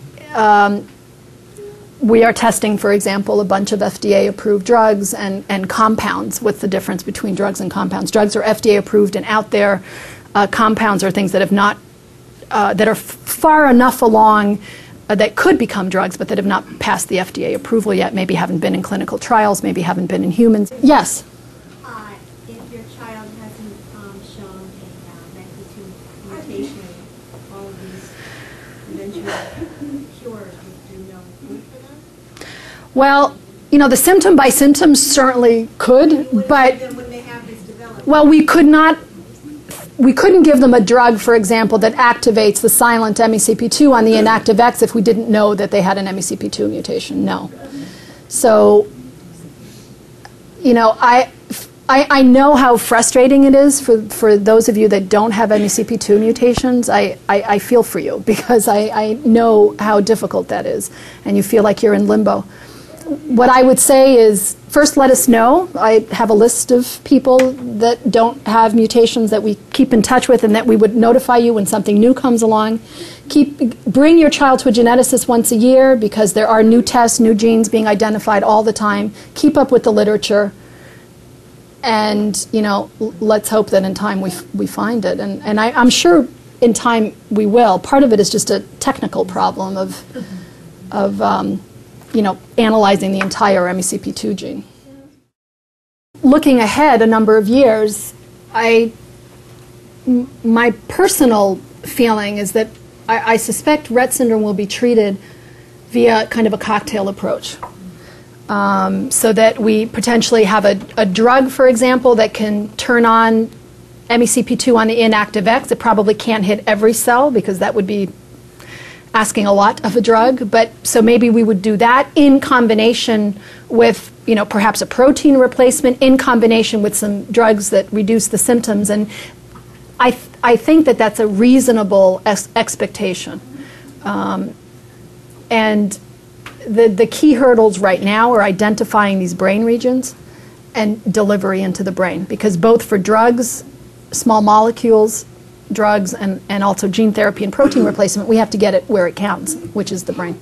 A: we are testing, for example, a bunch of FDA-approved drugs and compounds. What's the difference between drugs and compounds? Drugs are FDA-approved and out there. Compounds are things that have not, that are far enough along that could become drugs, but that have not passed the FDA approval yet, maybe haven't been in clinical trials, maybe haven't been in humans. Yes?
C: If your child hasn't shown a MECP2 mutation, all of these eventual cures, would do no good for them?
A: Well, the symptom by symptoms certainly could, but
C: when they have this development.
A: Well, we couldn't give them a drug, for example, that activates the silent MECP2 on the inactive X if we didn't know that they had an MECP2 mutation. No. So, I know how frustrating it is for those of you that don't have MECP2 mutations. I feel for you because I know how difficult that is, and you feel like you're in limbo. What I would say is, first let us know. I have a list of people that don't have mutations that we keep in touch with and that we would notify you when something new comes along. Bring your child to a geneticist once a year because there are new tests, new genes being identified all the time. Keep up with the literature. And, let's hope that in time we find it. And I'm sure in time we will. Part of it is just a technical problem of analyzing the entire MECP2 gene. Looking ahead a number of years, my personal feeling is that I suspect Rett syndrome will be treated via kind of a cocktail approach. So that we potentially have a drug, for example, that can turn on MECP2 on the inactive X. It probably can't hit every cell because that would be asking a lot of a drug, but so maybe we would do that in combination with, perhaps a protein replacement in combination with some drugs that reduce the symptoms. And I think that that's a reasonable expectation. And the key hurdles right now are identifying these brain regions and delivery into the brain, because both for drugs, small molecules, drugs, and also gene therapy and protein replacement, we have to get it where it counts, which is the brain.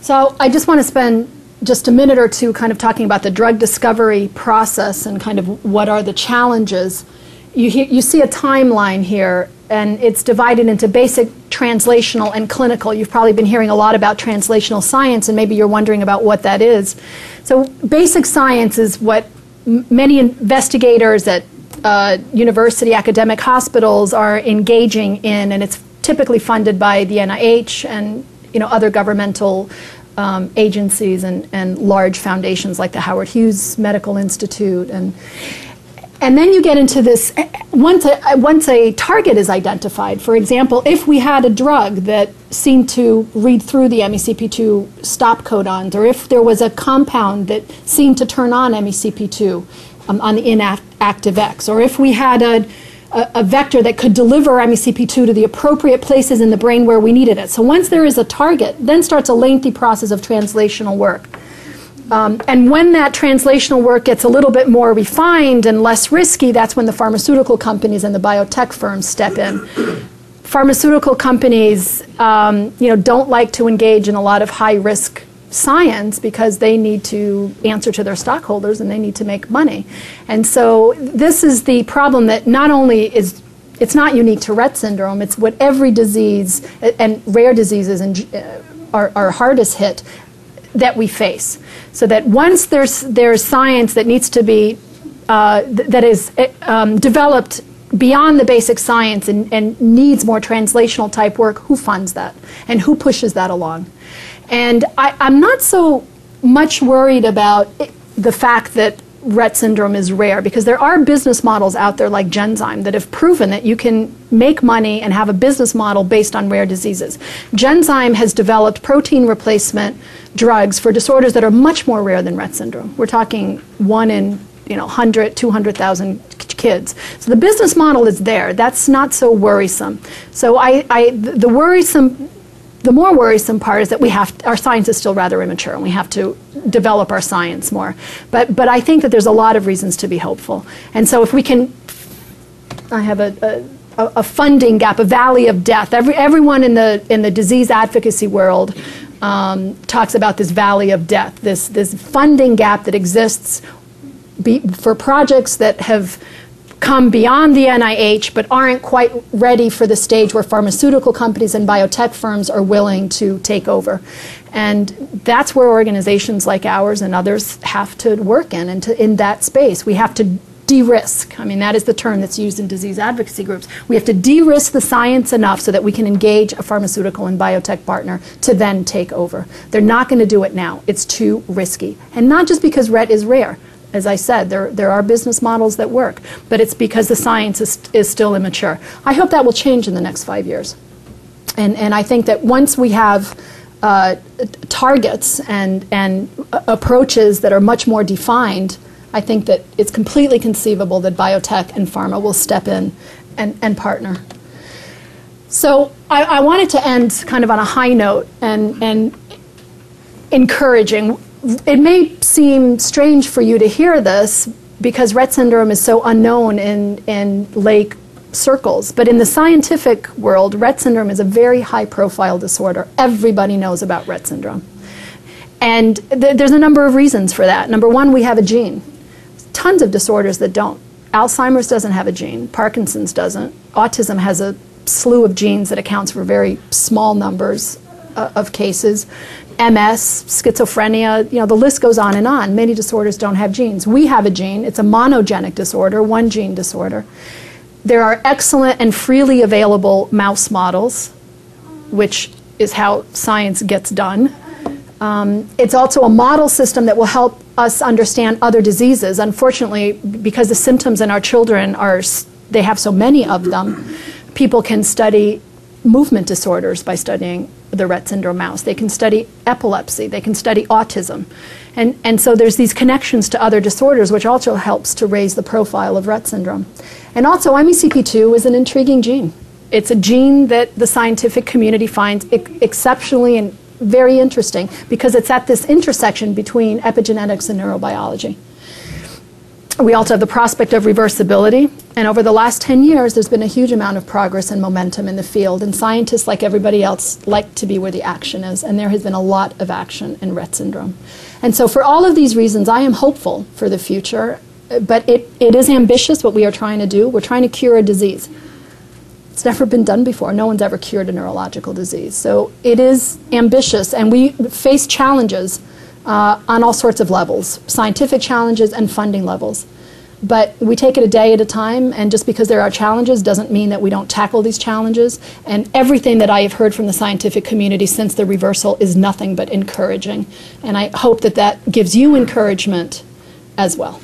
A: So I just want to spend just a minute or two kind of talking about the drug discovery process and kind of what are the challenges. You see a timeline here, and it's divided into basic, translational, and clinical. You've probably been hearing a lot about translational science, and maybe you're wondering about what that is. So basic science is what many investigators at university academic hospitals are engaging in, and it's typically funded by the NIH and other governmental agencies and large foundations like the Howard Hughes Medical Institute. And then you get into this, once a target is identified, for example, if we had a drug that seemed to read through the MECP2 stop codons, or if there was a compound that seemed to turn on MECP2 on the inactive X, or if we had a vector that could deliver MECP2 to the appropriate places in the brain where we needed it. So once there is a target, then starts a lengthy process of translational work. And when that translational work gets a little bit more refined and less risky, that's when the pharmaceutical companies and the biotech firms step in. Pharmaceutical companies, don't like to engage in a lot of high-risk science because they need to answer to their stockholders and they need to make money. And so this is the problem that not only it's not unique to Rett syndrome, it's what every disease and rare diseases are hardest hit that we face. So that once there's science that needs to be, that is developed beyond the basic science and needs more translational type work, who funds that? And who pushes that along? And I'm not so much worried about the fact that Rett syndrome is rare, because there are business models out there like Genzyme that have proven that you can make money and have a business model based on rare diseases. Genzyme has developed protein replacement drugs for disorders that are much more rare than Rett syndrome. We're talking 1 in 100, 200,000 kids. So the business model is there. That's not so worrisome. So the more worrisome part is that our science is still rather immature, and we have to develop our science more. But I think that there's a lot of reasons to be hopeful. And so if we can, I have a funding gap, a valley of death. Everyone in the disease advocacy world talks about this valley of death, this funding gap that exists for projects that have come beyond the NIH but aren't quite ready for the stage where pharmaceutical companies and biotech firms are willing to take over. And that's where organizations like ours and others have to work in that space. We have to de-risk. I mean, that is the term that's used in disease advocacy groups. We have to de-risk the science enough so that we can engage a pharmaceutical and biotech partner to then take over. They're not going to do it now. It's too risky. And not just because Rett is rare. As I said, there are business models that work, but it's because the science is still immature. I hope that will change in the next 5 years. And I think that once we have targets and approaches that are much more defined, I think that it's completely conceivable that biotech and pharma will step in and partner. So I wanted to end kind of on a high note and encouraging. It may seem strange for you to hear this because Rett syndrome is so unknown in lay circles, but in the scientific world, Rett syndrome is a very high-profile disorder. Everybody knows about Rett syndrome. And there's a number of reasons for that. Number one, we have a gene. Tons of disorders that don't. Alzheimer's doesn't have a gene. Parkinson's doesn't. Autism has a slew of genes that accounts for very small numbers of cases. MS, schizophrenia, the list goes on and on. Many disorders don't have genes. We have a gene. It's a monogenic disorder, one gene disorder. There are excellent and freely available mouse models, which is how science gets done. It's also a model system that will help us understand other diseases. Unfortunately, because the symptoms in our children they have so many of them, people can study movement disorders by studying the Rett syndrome mouse. They can study epilepsy. They can study autism. And so there's these connections to other disorders, which also helps to raise the profile of Rett syndrome. And also, MECP2 is an intriguing gene. It's a gene that the scientific community finds exceptionally and very interesting because it's at this intersection between epigenetics and neurobiology. We also have the prospect of reversibility, and over the last 10 years there's been a huge amount of progress and momentum in the field, and scientists, like everybody else, like to be where the action is, and there has been a lot of action in Rett syndrome. And so for all of these reasons, I am hopeful for the future, but it is ambitious what we are trying to do. We're trying to cure a disease. It's never been done before. No one's ever cured a neurological disease. So it is ambitious, and we face challenges on all sorts of levels, scientific challenges and funding levels. But we take it a day at a time, and just because there are challenges doesn't mean that we don't tackle these challenges. And everything that I have heard from the scientific community since the reversal is nothing but encouraging. And I hope that that gives you encouragement as well.